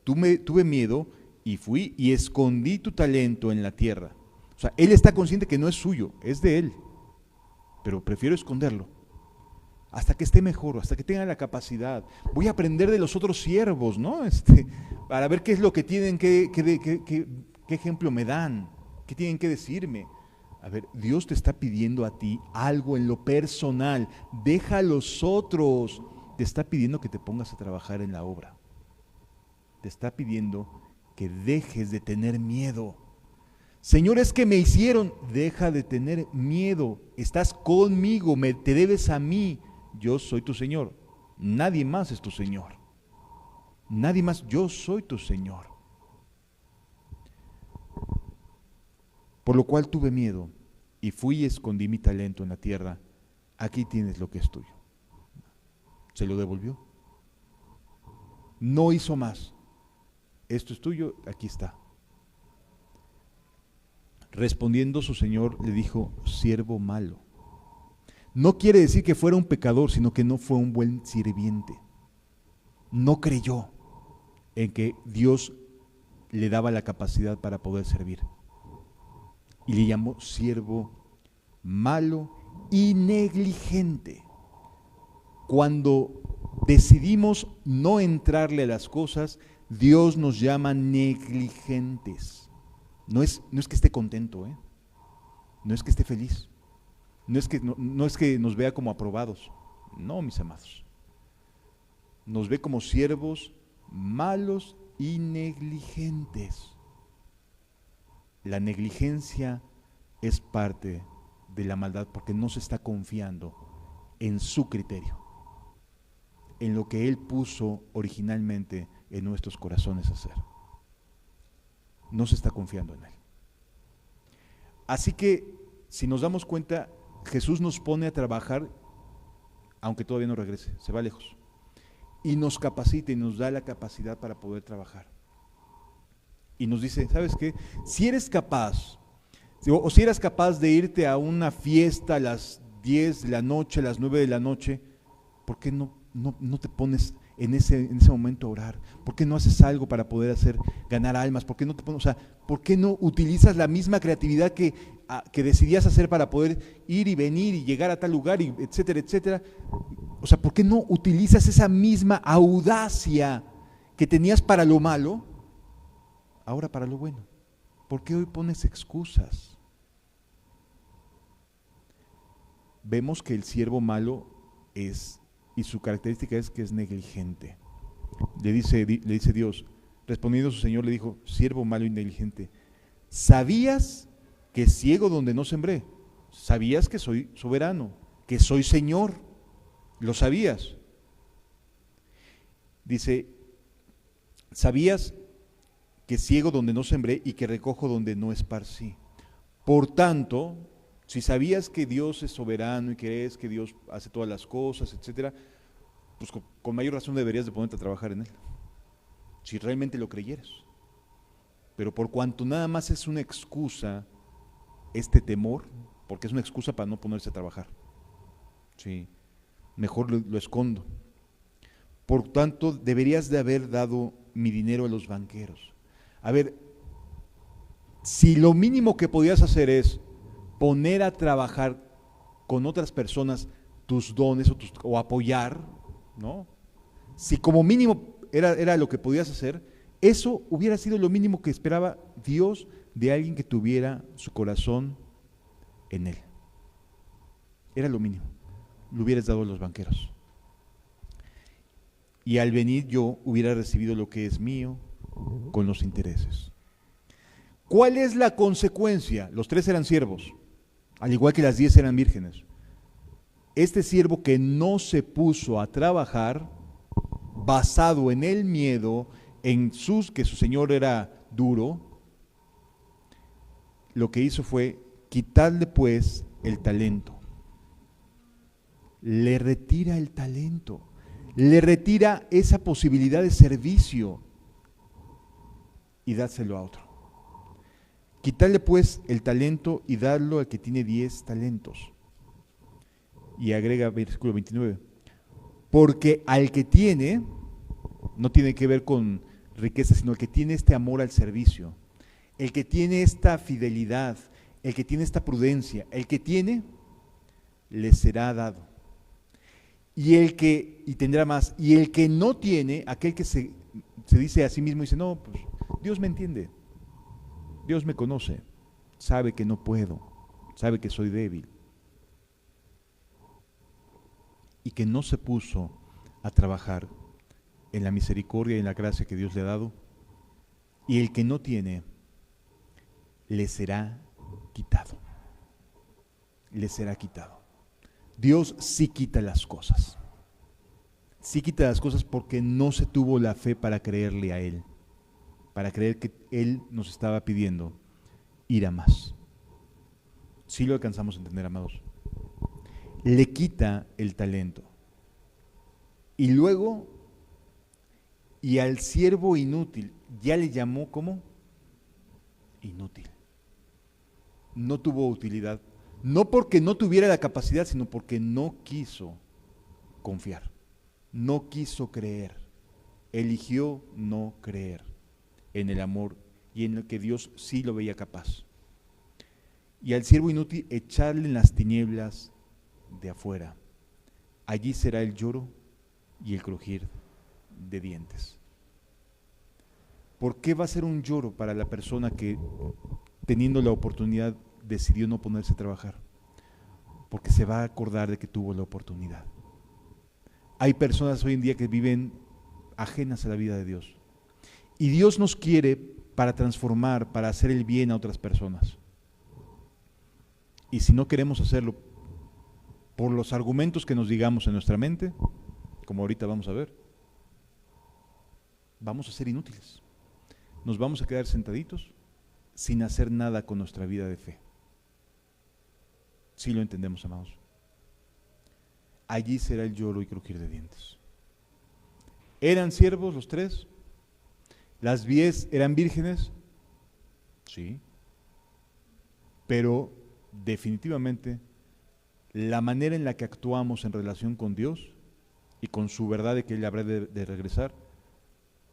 tuve miedo y fui y escondí tu talento en la tierra. O sea, él está consciente que no es suyo, es de él, pero prefiero esconderlo hasta que esté mejor, hasta que tenga la capacidad. Voy a aprender de los otros siervos, ¿no? Para ver qué es lo que tienen, qué ejemplo me dan, qué tienen que decirme. A ver, Dios te está pidiendo a ti algo en lo personal. Deja a los otros. Te está pidiendo que te pongas a trabajar en la obra. Te está pidiendo que dejes de tener miedo. Señor, es que me hicieron. Deja de tener miedo. Estás conmigo, te debes a mí. Yo soy tu Señor. Nadie más es tu Señor. Nadie más, yo soy tu Señor. Por lo cual tuve miedo y fui y escondí mi talento en la tierra. Aquí tienes lo que es tuyo. Se lo devolvió. No hizo más. Esto es tuyo, aquí está. Respondiendo su señor le dijo, siervo malo. No quiere decir que fuera un pecador, sino que no fue un buen sirviente. No creyó en que Dios le daba la capacidad para poder servir. Y le llamó siervo malo y negligente. Cuando decidimos no entrarle a las cosas, Dios nos llama negligentes. No es que esté contento, no es que esté feliz, no es que nos vea como aprobados. No, mis amados. Nos ve como siervos malos y negligentes. La negligencia es parte de la maldad porque no se está confiando en su criterio, en lo que Él puso originalmente en nuestros corazones a hacer. No se está confiando en Él. Así que, si nos damos cuenta, Jesús nos pone a trabajar, aunque todavía no regrese, se va lejos, y nos capacita y nos da la capacidad para poder trabajar. Y nos dice, ¿sabes qué? Si eres capaz, o si eras capaz de irte a una fiesta a las 10 de la noche, a las 9 de la noche, ¿por qué no te pones en ese momento a orar? ¿Por qué no haces algo para poder ganar almas? ¿Por qué no ¿por qué no utilizas la misma creatividad que decidías hacer para poder ir y venir y llegar a tal lugar, y etcétera, etcétera? O sea, ¿por qué no utilizas esa misma audacia que tenías para lo malo, ahora para lo bueno? ¿Por qué hoy pones excusas? Vemos que el siervo malo es, y su característica es que es negligente. Le dice Dios, respondiendo su Señor, le dijo, siervo malo y negligente, ¿sabías que ciego donde no sembré? ¿Sabías que soy soberano, que soy Señor? ¿Lo sabías? Dice, ¿sabías que ciego donde no sembré y que recojo donde no esparcí? Por tanto, si sabías que Dios es soberano y crees que Dios hace todas las cosas, etcétera, pues con mayor razón deberías de ponerte a trabajar en Él, si realmente lo creyeras. Pero por cuanto nada más es una excusa, este temor, porque es una excusa para no ponerse a trabajar, sí, mejor lo escondo. Por tanto, deberías de haber dado mi dinero a los banqueros. A ver, si lo mínimo que podías hacer es poner a trabajar con otras personas tus dones o apoyar, ¿no? Si como mínimo era lo que podías hacer, eso hubiera sido lo mínimo que esperaba Dios de alguien que tuviera su corazón en Él. Era lo mínimo. Lo hubieras dado a los banqueros. Y al venir yo hubiera recibido lo que es mío con los intereses. ¿Cuál es la consecuencia? Los 3 eran siervos, al igual que las 10 eran vírgenes. Este siervo que no se puso a trabajar, basado en el miedo, que su señor era duro, lo que hizo fue quitarle pues el talento. Le retira el talento, le retira esa posibilidad de servicio y dárselo a otro. Quitarle pues el talento y darlo al que tiene 10 talentos. Y agrega versículo 29, porque al que tiene, no tiene que ver con riqueza, sino el que tiene este amor al servicio, el que tiene esta fidelidad, el que tiene esta prudencia, el que tiene, le será dado. Y tendrá más. Y el que no tiene, aquel que se dice a sí mismo, dice, no, pues Dios me entiende, Dios me conoce, sabe que no puedo, sabe que soy débil. Y que no se puso a trabajar en la misericordia y en la gracia que Dios le ha dado. Y el que no tiene, le será quitado. Le será quitado. Dios sí quita las cosas. Sí quita las cosas porque no se tuvo la fe para creerle a Él. Para creer que Él nos estaba pidiendo ir a más. Sí lo alcanzamos a entender, amados. Le quita el talento. Y luego, y al siervo inútil, ya le llamó ¿cómo? Inútil. No tuvo utilidad. No porque no tuviera la capacidad, sino porque no quiso confiar. No quiso creer. Eligió no creer en el amor y en el que Dios sí lo veía capaz. Y al siervo inútil echarle en las tinieblas de afuera. Allí será el lloro y el crujir de dientes. ¿Por qué va a ser un lloro para la persona que, teniendo la oportunidad, decidió no ponerse a trabajar? Porque se va a acordar de que tuvo la oportunidad. Hay personas hoy en día que viven ajenas a la vida de Dios. Y Dios nos quiere para transformar, para hacer el bien a otras personas. Y si no queremos hacerlo por los argumentos que nos digamos en nuestra mente, como ahorita vamos a ver, vamos a ser inútiles. Nos vamos a quedar sentaditos sin hacer nada con nuestra vida de fe. Sí lo entendemos, amados. Allí será el lloro y crujir de dientes. ¿Eran siervos los 3? ¿Las 10 eran vírgenes? Sí. Pero definitivamente la manera en la que actuamos en relación con Dios y con su verdad de que Él habrá de regresar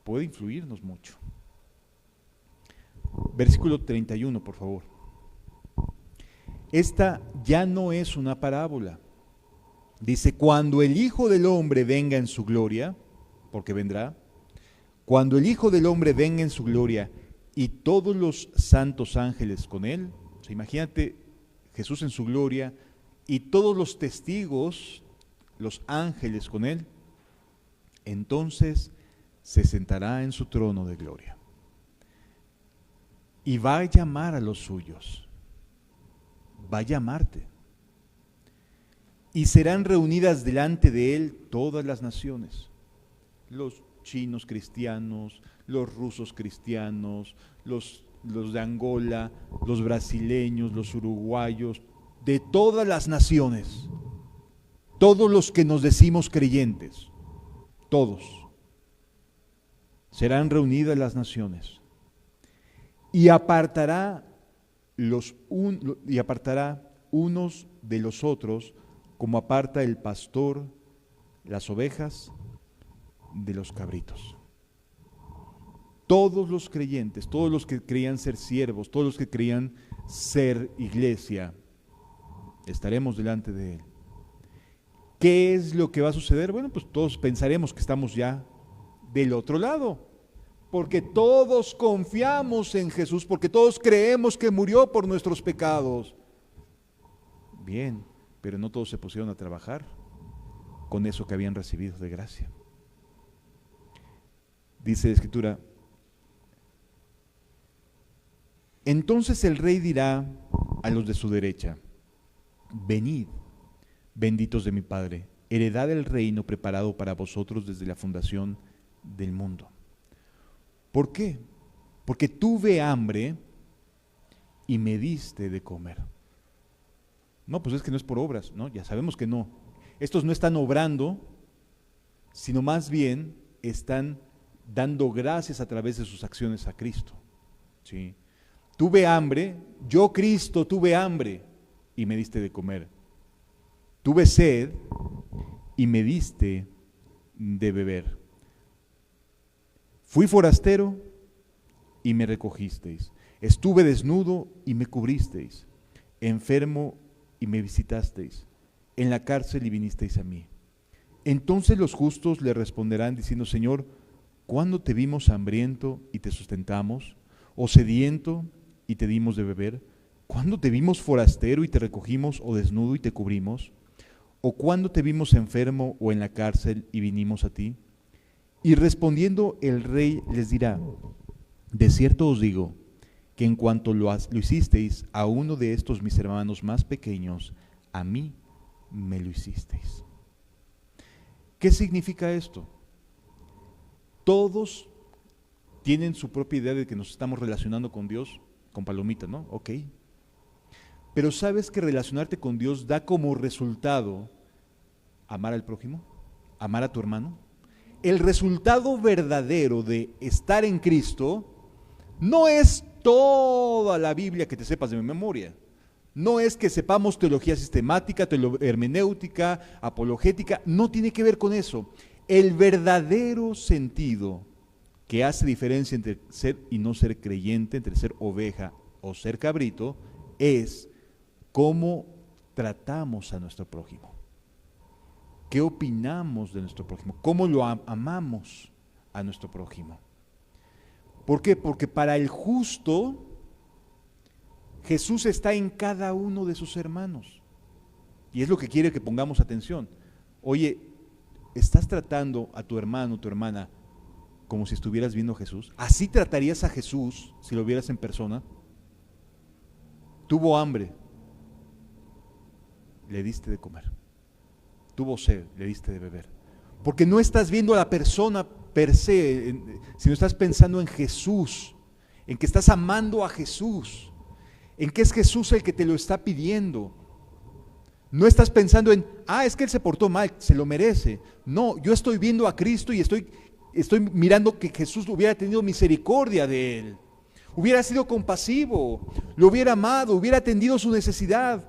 puede influirnos mucho. Versículo 31, por favor. Esta ya no es una parábola, Dice, cuando el Hijo del Hombre venga en su gloria, porque vendrá, cuando el Hijo del Hombre venga en su gloria y todos los santos ángeles con él, o sea, imagínate Jesús en su gloria y todos los testigos, los ángeles con él, entonces se sentará en su trono de gloria y va a llamar a los suyos, va a llamarte. Y serán reunidas delante de él todas las naciones, los chinos cristianos, los rusos cristianos, los de Angola, los brasileños, los uruguayos, de todas las naciones, todos los que nos decimos creyentes, todos, serán reunidas las naciones y apartará unos de los otros, como aparta el pastor las ovejas de los cabritos. Todos los creyentes, todos los que creían ser siervos, todos los que creían ser iglesia, estaremos delante de él. ¿Qué es lo que va a suceder? Bueno, pues todos pensaremos que estamos ya del otro lado, porque todos confiamos en Jesús, porque todos creemos que murió por nuestros pecados. Bien, pero no todos se pusieron a trabajar con eso que habían recibido de gracia. Dice la Escritura, entonces el rey dirá a los de su derecha, venid, benditos de mi Padre, heredad del reino preparado para vosotros desde la fundación del mundo. ¿Por qué? Porque tuve hambre y me diste de comer. No, pues es que no es por obras, ¿no? Ya sabemos que no. Estos no están obrando, sino más bien están dando gracias a través de sus acciones a Cristo. ¿Sí? Tuve hambre, yo Cristo tuve hambre y me diste de comer. Tuve sed y me diste de beber. Fui forastero y me recogisteis. Estuve desnudo y me cubristeis. Enfermo y me visitasteis, en la cárcel y vinisteis a mí. Entonces los justos le responderán diciendo, Señor, ¿cuándo te vimos hambriento y te sustentamos? ¿O sediento y te dimos de beber? ¿Cuándo te vimos forastero y te recogimos? ¿O desnudo y te cubrimos? ¿O cuándo te vimos enfermo o en la cárcel y vinimos a ti? Y respondiendo el rey les dirá, de cierto os digo, que en cuanto lo hicisteis a uno de estos mis hermanos más pequeños, a mí me lo hicisteis. ¿Qué significa esto? Todos tienen su propia idea de que nos estamos relacionando con Dios, con palomita, ¿no? Ok. Pero ¿sabes que relacionarte con Dios da como resultado amar al prójimo? ¿Amar a tu hermano? El resultado verdadero de estar en Cristo no es toda la Biblia que te sepas de memoria. No es que sepamos teología sistemática, hermenéutica, apologética, no tiene que ver con eso. El verdadero sentido que hace diferencia entre ser y no ser creyente, entre ser oveja o ser cabrito, es cómo tratamos a nuestro prójimo. ¿Qué opinamos de nuestro prójimo? ¿Cómo lo amamos a nuestro prójimo? ¿Por qué? Porque para el justo, Jesús está en cada uno de sus hermanos. Y es lo que quiere que pongamos atención. Oye, ¿estás tratando a tu hermano, tu hermana, como si estuvieras viendo a Jesús? ¿Así tratarías a Jesús si lo vieras en persona? Tuvo hambre, le diste de comer. Tuvo sed, le diste de beber. Porque no estás viendo a la persona per se, sino estás pensando en Jesús, en que estás amando a Jesús, en que es Jesús el que te lo está pidiendo. No estás pensando en, es que él se portó mal, se lo merece. No, yo estoy viendo a Cristo y estoy mirando que Jesús hubiera tenido misericordia de él, hubiera sido compasivo, lo hubiera amado, hubiera atendido su necesidad,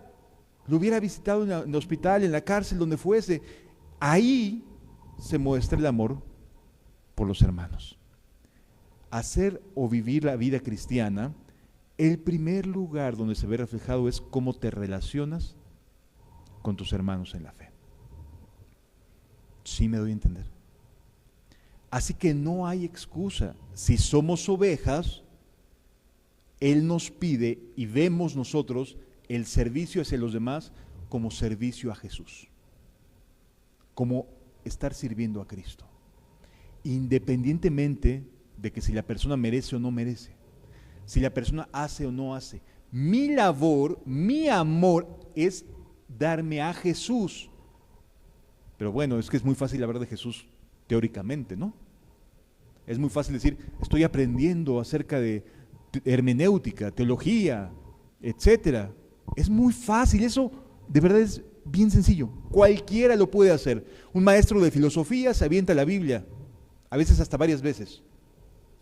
lo hubiera visitado en el hospital, en la cárcel, donde fuese. Ahí se muestra el amor por los hermanos. Hacer o vivir la vida cristiana, el primer lugar donde se ve reflejado es cómo te relacionas con tus hermanos en la fe. Sí me doy a entender. Así que no hay excusa. Si somos ovejas, Él nos pide y vemos nosotros el servicio hacia los demás como servicio a Jesús, como estar sirviendo a Cristo, independientemente de que si la persona merece o no merece, si la persona hace o no hace. Mi labor, mi amor es darme a Jesús. Pero bueno, es que es muy fácil hablar de Jesús teóricamente, ¿no? Es muy fácil decir, estoy aprendiendo acerca de hermenéutica, teología, etcétera. Es muy fácil, eso de verdad es bien sencillo. Cualquiera lo puede hacer. Un maestro de filosofía se avienta la Biblia, a veces hasta varias veces.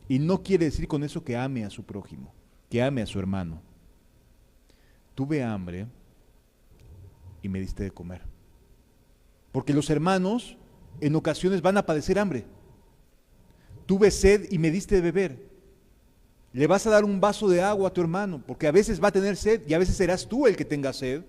Y no quiere decir con eso que ame a su prójimo, que ame a su hermano. Tuve hambre y me diste de comer. Porque los hermanos en ocasiones van a padecer hambre. Tuve sed y me diste de beber. Le vas a dar un vaso de agua a tu hermano, porque a veces va a tener sed y a veces serás tú el que tenga sed.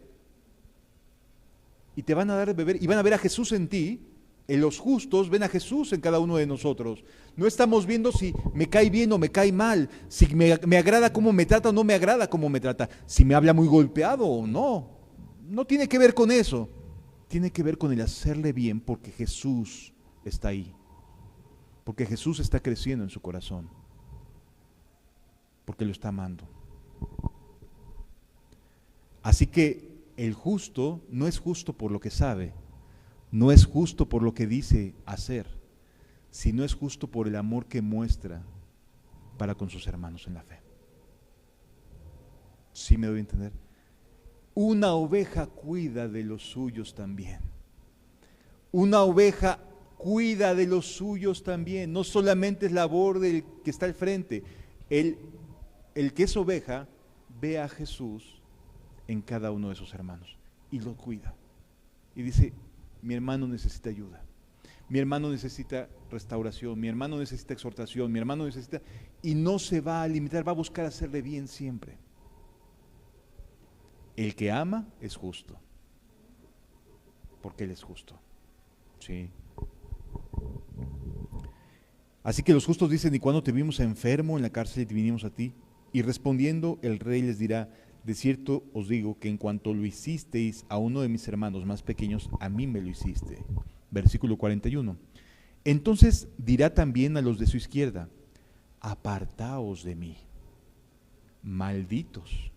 Y te van a dar de beber y van a ver a Jesús en ti. En los justos ven a Jesús en cada uno de nosotros. No estamos viendo si me cae bien o me cae mal, si me agrada cómo me trata o no me agrada cómo me trata, si me habla muy golpeado o no. No tiene que ver con eso. Tiene que ver con el hacerle bien porque Jesús está ahí. Porque Jesús está creciendo en su corazón. Porque lo está amando. Así que el justo no es justo por lo que sabe, no es justo por lo que dice hacer, sino es justo por el amor que muestra para con sus hermanos en la fe. ¿Sí me doy a entender? Una oveja cuida de los suyos también. Una oveja cuida de los suyos también. No solamente es labor del que está al frente. El que es oveja ve a Jesús en cada uno de sus hermanos y lo cuida. Y dice, mi hermano necesita ayuda. Mi hermano necesita restauración. Mi hermano necesita exhortación. Mi hermano necesita... Y no se va a limitar, va a buscar hacerle bien siempre. El que ama es justo, porque Él es justo. Sí. Así que los justos dicen, ¿y cuando te vimos enfermo en la cárcel y te vinimos a ti? Y respondiendo el rey les dirá, de cierto os digo que en cuanto lo hicisteis a uno de mis hermanos más pequeños, a mí me lo hiciste. Versículo 41. Entonces dirá también a los de su izquierda, apartaos de mí, malditos.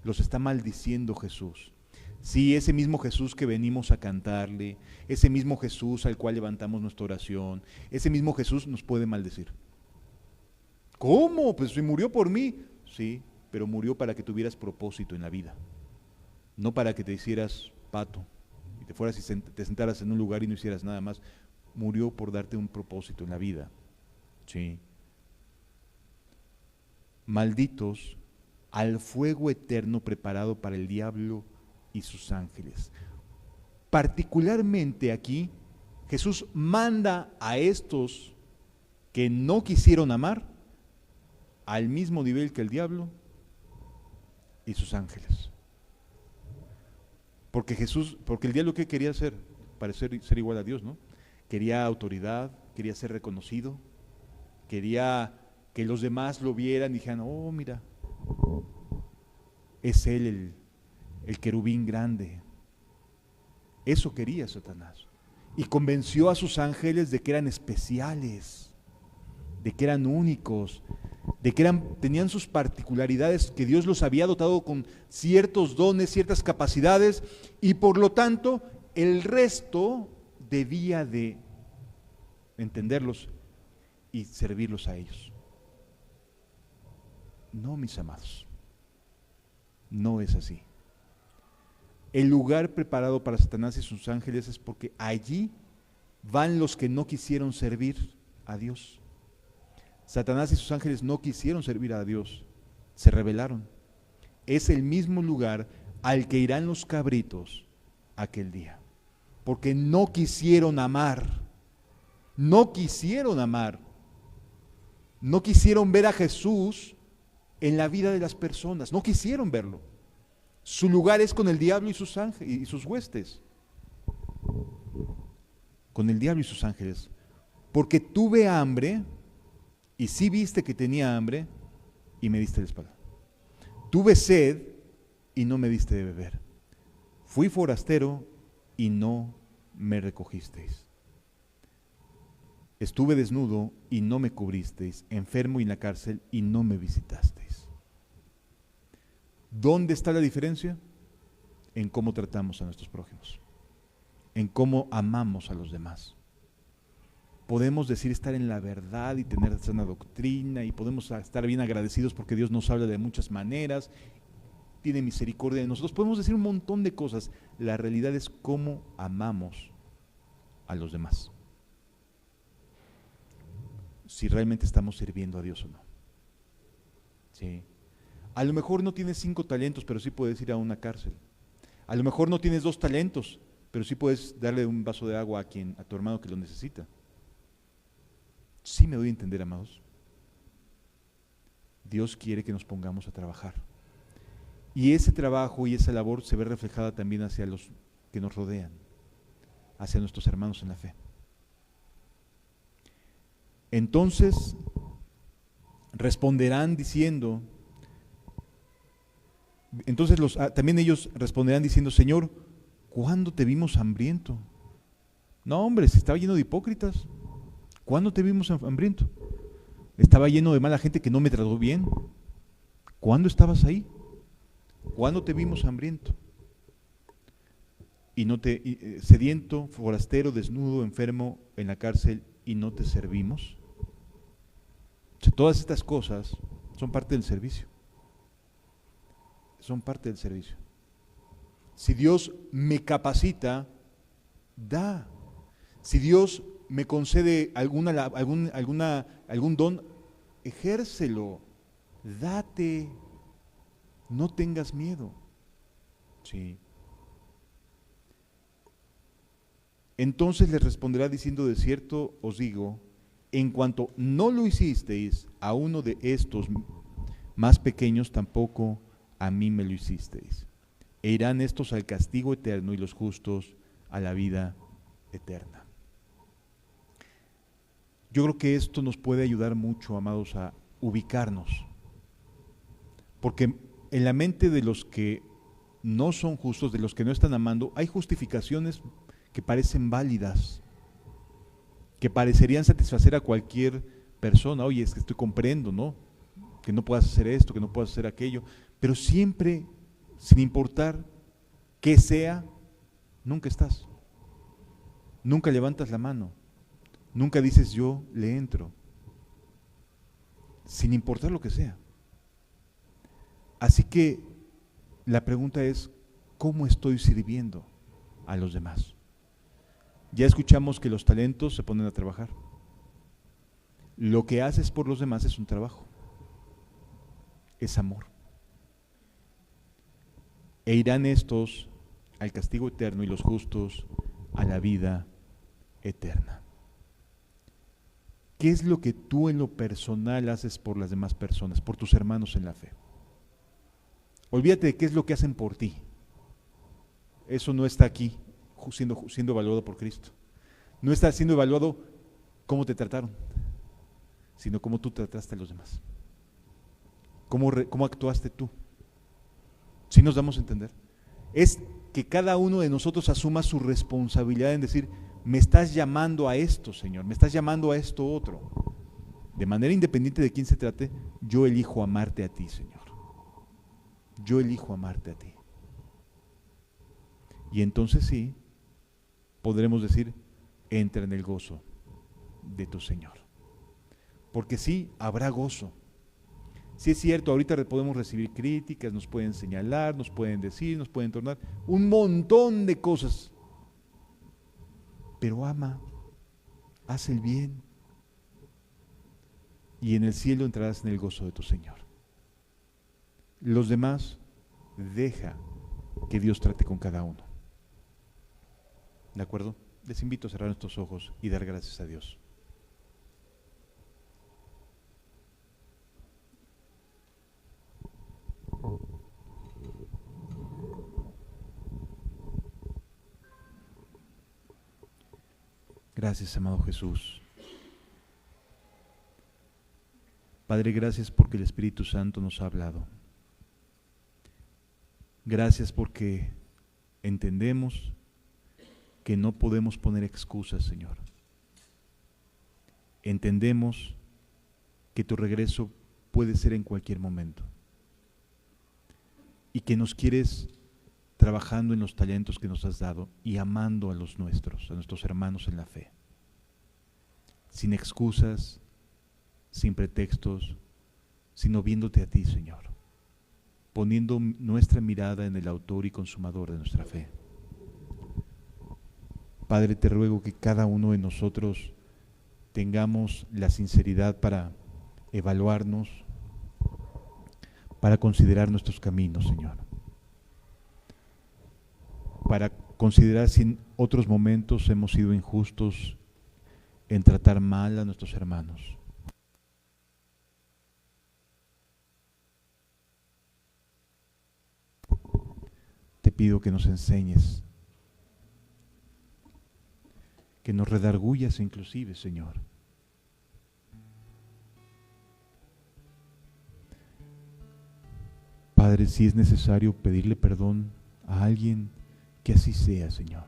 Los está maldiciendo Jesús. Sí, ese mismo Jesús que venimos a cantarle, ese mismo Jesús al cual levantamos nuestra oración, ese mismo Jesús nos puede maldecir. ¿Cómo? Pues si murió por mí. Sí, pero murió para que tuvieras propósito en la vida, no para que te hicieras pato y te fueras y te sentaras en un lugar y no hicieras nada más. Murió por darte un propósito en la vida. Sí. Malditos al fuego eterno preparado para el diablo y sus ángeles. Particularmente aquí, Jesús manda a estos que no quisieron amar al mismo nivel que el diablo y sus ángeles. Porque el diablo, ¿qué quería hacer? Parecer ser igual a Dios, ¿no? Quería autoridad, quería ser reconocido, quería que los demás lo vieran y dijeran, oh, mira, es él el querubín grande. Eso quería Satanás. Y convenció a sus ángeles de que eran especiales, de que eran únicos, de que tenían sus particularidades, que Dios los había dotado con ciertos dones, ciertas capacidades, y por lo tanto el resto debía de entenderlos y servirlos a ellos. No, mis amados, no es así. El lugar preparado para Satanás y sus ángeles es porque allí van los que no quisieron servir a Dios. Satanás y sus ángeles no quisieron servir a Dios, se rebelaron. Es el mismo lugar al que irán los cabritos aquel día, porque no quisieron amar, no quisieron amar, no quisieron ver a Jesús en la vida de las personas, no quisieron verlo. Su lugar es con el diablo y sus ángeles y sus huestes. con el diablo y sus ángeles, porque tuve hambre, y sí viste que tenía hambre, y me diste la espalda. Tuve sed, y no me diste de beber. Fui forastero, y no me recogisteis. Estuve desnudo, y no me cubristeis, enfermo y en la cárcel, y no me visitasteis. ¿Dónde está la diferencia? En cómo tratamos a nuestros prójimos, en cómo amamos a los demás. Podemos decir estar en la verdad y tener sana doctrina, y podemos estar bien agradecidos porque Dios nos habla de muchas maneras, tiene misericordia de nosotros, podemos decir un montón de cosas. La realidad es cómo amamos a los demás, si realmente estamos sirviendo a Dios o no. ¿Sí? A lo mejor no tienes 5 talentos, pero sí puedes ir a una cárcel. A lo mejor no tienes 2 talentos, pero sí puedes darle un vaso de agua a tu hermano que lo necesita. Sí me doy a entender, amados. Dios quiere que nos pongamos a trabajar. Y ese trabajo y esa labor se ve reflejada también hacia los que nos rodean, hacia nuestros hermanos en la fe. Entonces responderán diciendo, también ellos responderán diciendo, Señor, ¿cuándo te vimos hambriento? No, hombre, si estaba lleno de hipócritas. ¿Cuándo te vimos hambriento? Estaba lleno de mala gente que no me trató bien. ¿Cuándo estabas ahí? ¿Cuándo te vimos hambriento? Sediento, forastero, desnudo, enfermo, en la cárcel, y no te servimos. O sea, todas estas cosas son parte del servicio. Son parte del servicio. Si Dios me capacita, da. Si Dios me concede algún don, ejércelo, date, no tengas miedo. Sí. Entonces les responderá diciendo, de cierto os digo, en cuanto no lo hicisteis a uno de estos más pequeños, tampoco a mí me lo hicisteis. E irán estos al castigo eterno y los justos a la vida eterna. Yo creo que esto nos puede ayudar mucho, amados, a ubicarnos. Porque en la mente de los que no son justos, de los que no están amando, hay justificaciones que parecen válidas, que parecerían satisfacer a cualquier persona. Oye, es que estoy comprendo, ¿no? Que no puedas hacer esto, que no puedas hacer aquello, pero siempre, sin importar qué sea, nunca estás. Nunca levantas la mano. Nunca dices yo le entro, sin importar lo que sea. Así que la pregunta es, ¿cómo estoy sirviendo a los demás? Ya escuchamos que los talentos se ponen a trabajar. Lo que haces por los demás es un trabajo, es amor. E irán estos al castigo eterno y los justos a la vida eterna. ¿Qué es lo que tú en lo personal haces por las demás personas, por tus hermanos en la fe? Olvídate de qué es lo que hacen por ti. Eso no está aquí siendo evaluado por Cristo. No está siendo evaluado cómo te trataron, sino cómo tú trataste a los demás. Cómo actuaste tú. ¿Sí nos damos a entender? Es que cada uno de nosotros asuma su responsabilidad en decir, me estás llamando a esto, Señor, me estás llamando a esto otro. De manera independiente de quién se trate, yo elijo amarte a ti, Señor. Yo elijo amarte a ti. Y entonces sí, podremos decir, entra en el gozo de tu Señor. Porque sí, habrá gozo. Sí es cierto, ahorita podemos recibir críticas, nos pueden señalar, nos pueden decir, nos pueden tornar un montón de cosas. Pero ama, haz el bien, y en el cielo entrarás en el gozo de tu Señor. Los demás, deja que Dios trate con cada uno. ¿De acuerdo? Les invito a cerrar nuestros ojos y dar gracias a Dios. Gracias, amado Jesús. Padre, gracias porque el Espíritu Santo nos ha hablado. Gracias porque entendemos que no podemos poner excusas, Señor. Entendemos que tu regreso puede ser en cualquier momento y que nos quieres trabajando en los talentos que nos has dado y amando a los nuestros, a nuestros hermanos en la fe. Sin excusas, sin pretextos, sino viéndote a ti, Señor, poniendo nuestra mirada en el autor y consumador de nuestra fe. Padre, te ruego que cada uno de nosotros tengamos la sinceridad para evaluarnos, para considerar nuestros caminos, Señor, para considerar si en otros momentos hemos sido injustos en tratar mal a nuestros hermanos. Te pido que nos enseñes, que nos redargullas inclusive, Señor. Padre, si es necesario pedirle perdón a alguien, que así sea, Señor.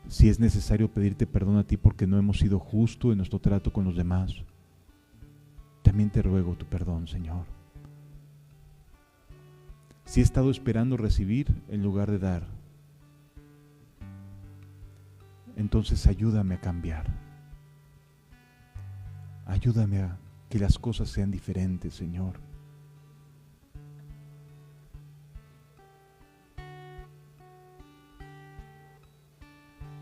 Si es necesario pedirte perdón a ti porque no hemos sido justos en nuestro trato con los demás, también te ruego tu perdón, Señor. Si he estado esperando recibir en lugar de dar, entonces ayúdame a cambiar. Ayúdame a que las cosas sean diferentes, Señor.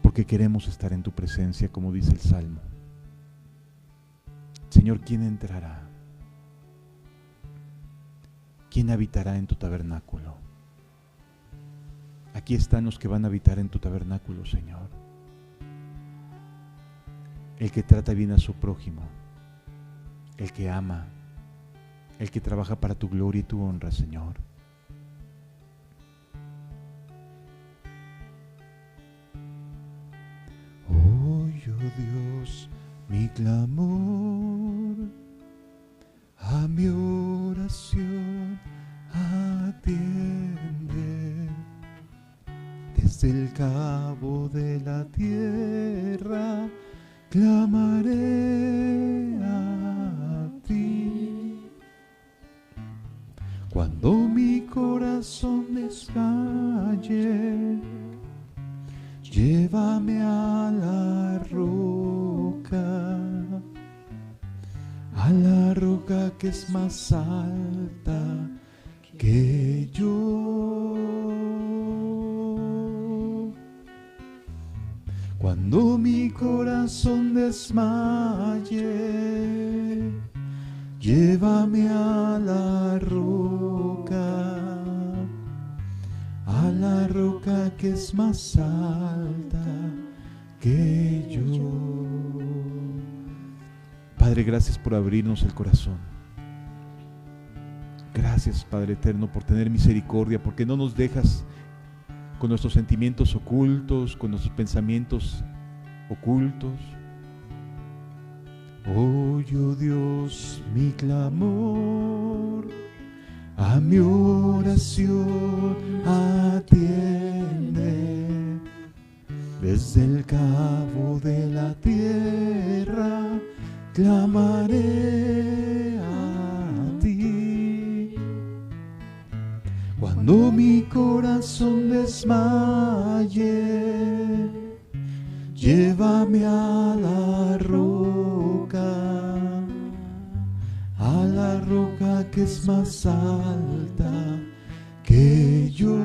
Porque queremos estar en tu presencia, como dice el Salmo. Señor, ¿quién entrará? ¿Quién habitará en tu tabernáculo? Aquí están los que van a habitar en tu tabernáculo, Señor. El que trata bien a su prójimo, el que ama, el que trabaja para tu gloria y tu honra, Señor. Oye, oh Dios, mi clamor, a mi oración atiende. Desde el cabo de la tierra clamaré a ti. Cuando mi corazón desmaye, llévame a la roca que es más alta que yo. Cuando mi corazón desmaye, llévame a la roca que es más alta que yo. Padre, gracias por abrirnos el corazón. Gracias, Padre eterno, por tener misericordia, porque no nos dejas con nuestros sentimientos ocultos, con nuestros pensamientos ocultos. Oye, oh Dios, mi clamor, a mi oración atiende. Desde el cabo de la tierra clamaré a ti. Cuando mi corazón desmaye, llévame a la roca que es más alta que yo.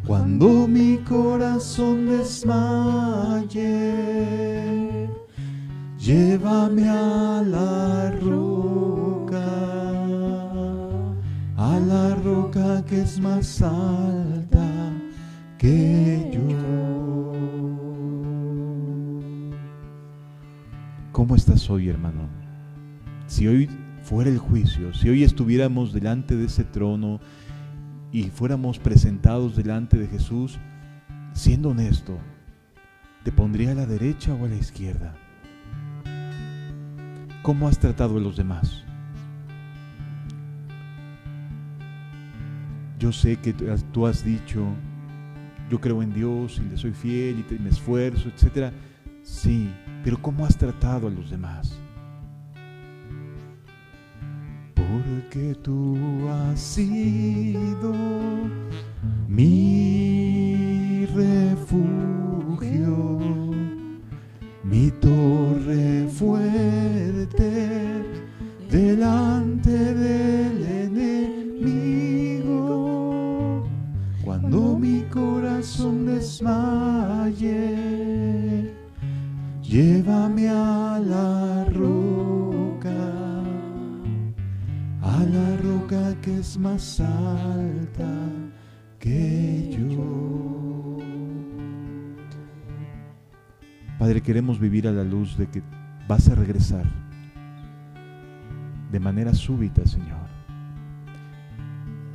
Cuando mi corazón desmaye, llévame a la roca que es más alta que yo. ¿Cómo estás hoy, hermano? Si hoy fuera el juicio, si hoy estuviéramos delante de ese trono y fuéramos presentados delante de Jesús, siendo honesto, ¿te pondría a la derecha o a la izquierda? ¿Cómo has tratado a los demás? Yo sé que tú has dicho, yo creo en Dios y le soy fiel y me esfuerzo, etc. Sí, pero ¿cómo has tratado a los demás? Porque tú has sido mi refugio, mi torre fuerte delante del enemigo. Cuando mi corazón desmaye, llévame a la roca que es más alta que yo. Padre, queremos vivir a la luz de que vas a regresar de manera súbita, Señor.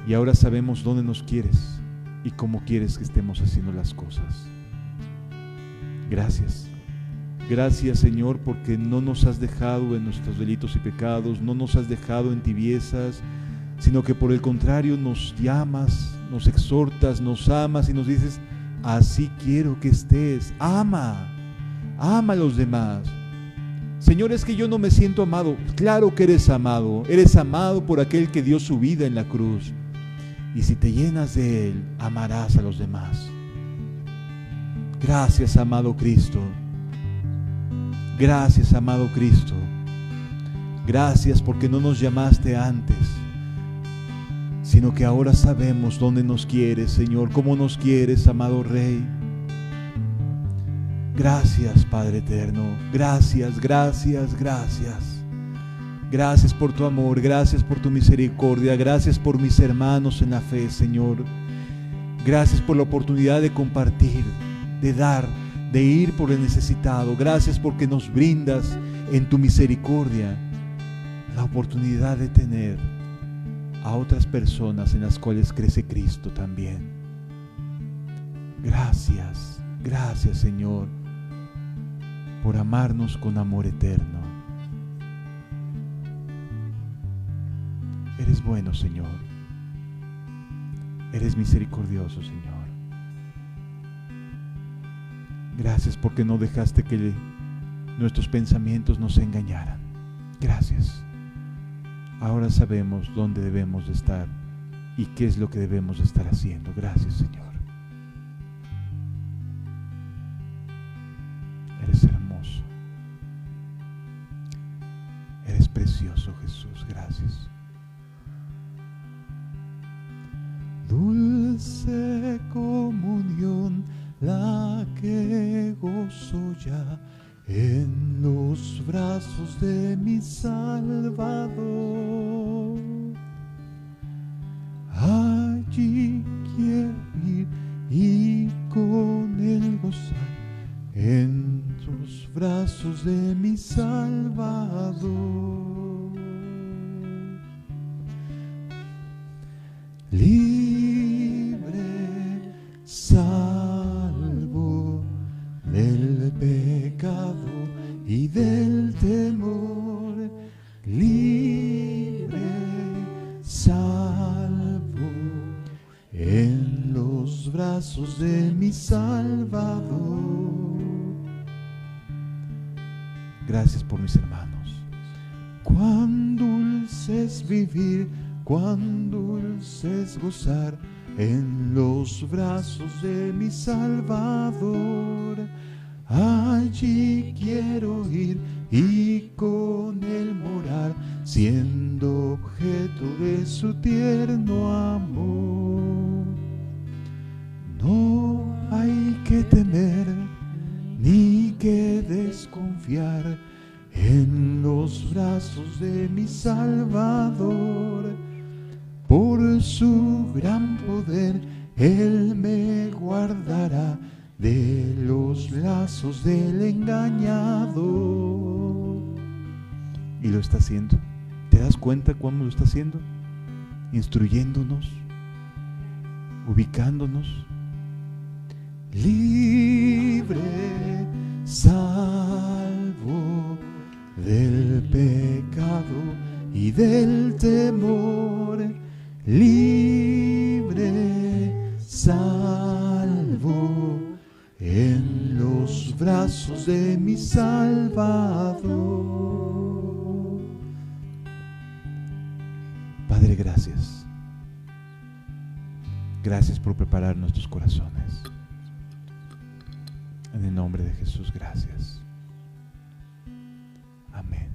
Y ahora sabemos dónde nos quieres y cómo quieres que estemos haciendo las cosas. Gracias. Gracias, Señor, porque no nos has dejado en nuestros delitos y pecados, no nos has dejado en tibiezas, sino que por el contrario nos llamas, nos exhortas, nos amas y nos dices, así quiero que estés. Ama a los demás. Señor, es que yo no me siento amado. Claro que eres amado por aquel que dio su vida en la cruz. Y si te llenas de Él, amarás a los demás. Gracias, amado Cristo. Gracias, amado Cristo. Gracias porque no nos llamaste antes, sino que ahora sabemos dónde nos quieres, Señor, cómo nos quieres, amado Rey. Gracias, Padre eterno. Gracias, gracias, gracias. Gracias por tu amor, gracias por tu misericordia, gracias por mis hermanos en la fe, Señor. Gracias por la oportunidad de compartir, de dar, de ir por el necesitado. Gracias porque nos brindas en tu misericordia la oportunidad de tener a otras personas en las cuales crece Cristo también. Gracias, gracias, Señor, por amarnos con amor eterno. Eres bueno, Señor. Eres misericordioso, Señor. Gracias porque no dejaste que nuestros pensamientos nos engañaran. Gracias. Ahora sabemos dónde debemos de estar y qué es lo que debemos de estar haciendo. Gracias, Señor. Eres hermoso. Eres precioso, Jesús. Gracias. Dulce comunión, la que gozo ya en los brazos de mi Salvador. Allí quiero ir y con él gozar en los brazos de mi Salvador. Libre, salvo del pecado y del temor, libre, salvo en los brazos de mi Salvador. Gracias por mis hermanos. Cuán dulce es vivir, cuán dulce es gozar en los brazos de mi Salvador. Allí quiero ir y con él morar, siendo objeto de su tierno amor. No hay que temer ni que desconfiar en los brazos de mi Salvador. Por su gran poder él me guardará de los lazos del engañador. Y lo está haciendo. ¿Te das cuenta cómo lo está haciendo? Instruyéndonos, ubicándonos. Libre, salvo del pecado y del temor. Libre, salvo en los brazos de mi Salvador. Padre, gracias. Gracias por preparar nuestros corazones. En el nombre de Jesús, gracias. Amén.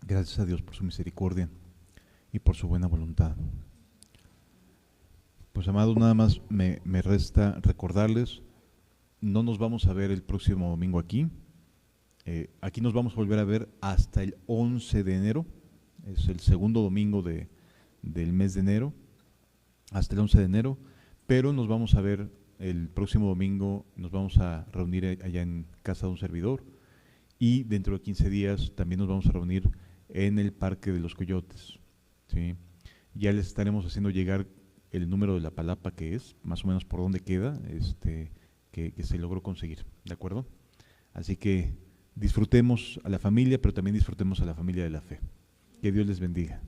Gracias a Dios por su misericordia y por su buena voluntad. Pues amados, nada más me resta recordarles, no nos vamos a ver el próximo domingo aquí. Aquí nos vamos a volver a ver hasta el 11 de enero, es el segundo domingo del mes de enero, hasta el 11 de enero, pero nos vamos a ver el próximo domingo, nos vamos a reunir allá en casa de un servidor, y dentro de 15 días también nos vamos a reunir en el Parque de los Coyotes, ¿sí? Ya les estaremos haciendo llegar el número de la palapa que es, más o menos por dónde queda, que se logró conseguir, ¿de acuerdo? Así que disfrutemos a la familia, pero también disfrutemos a la familia de la fe. Que Dios les bendiga.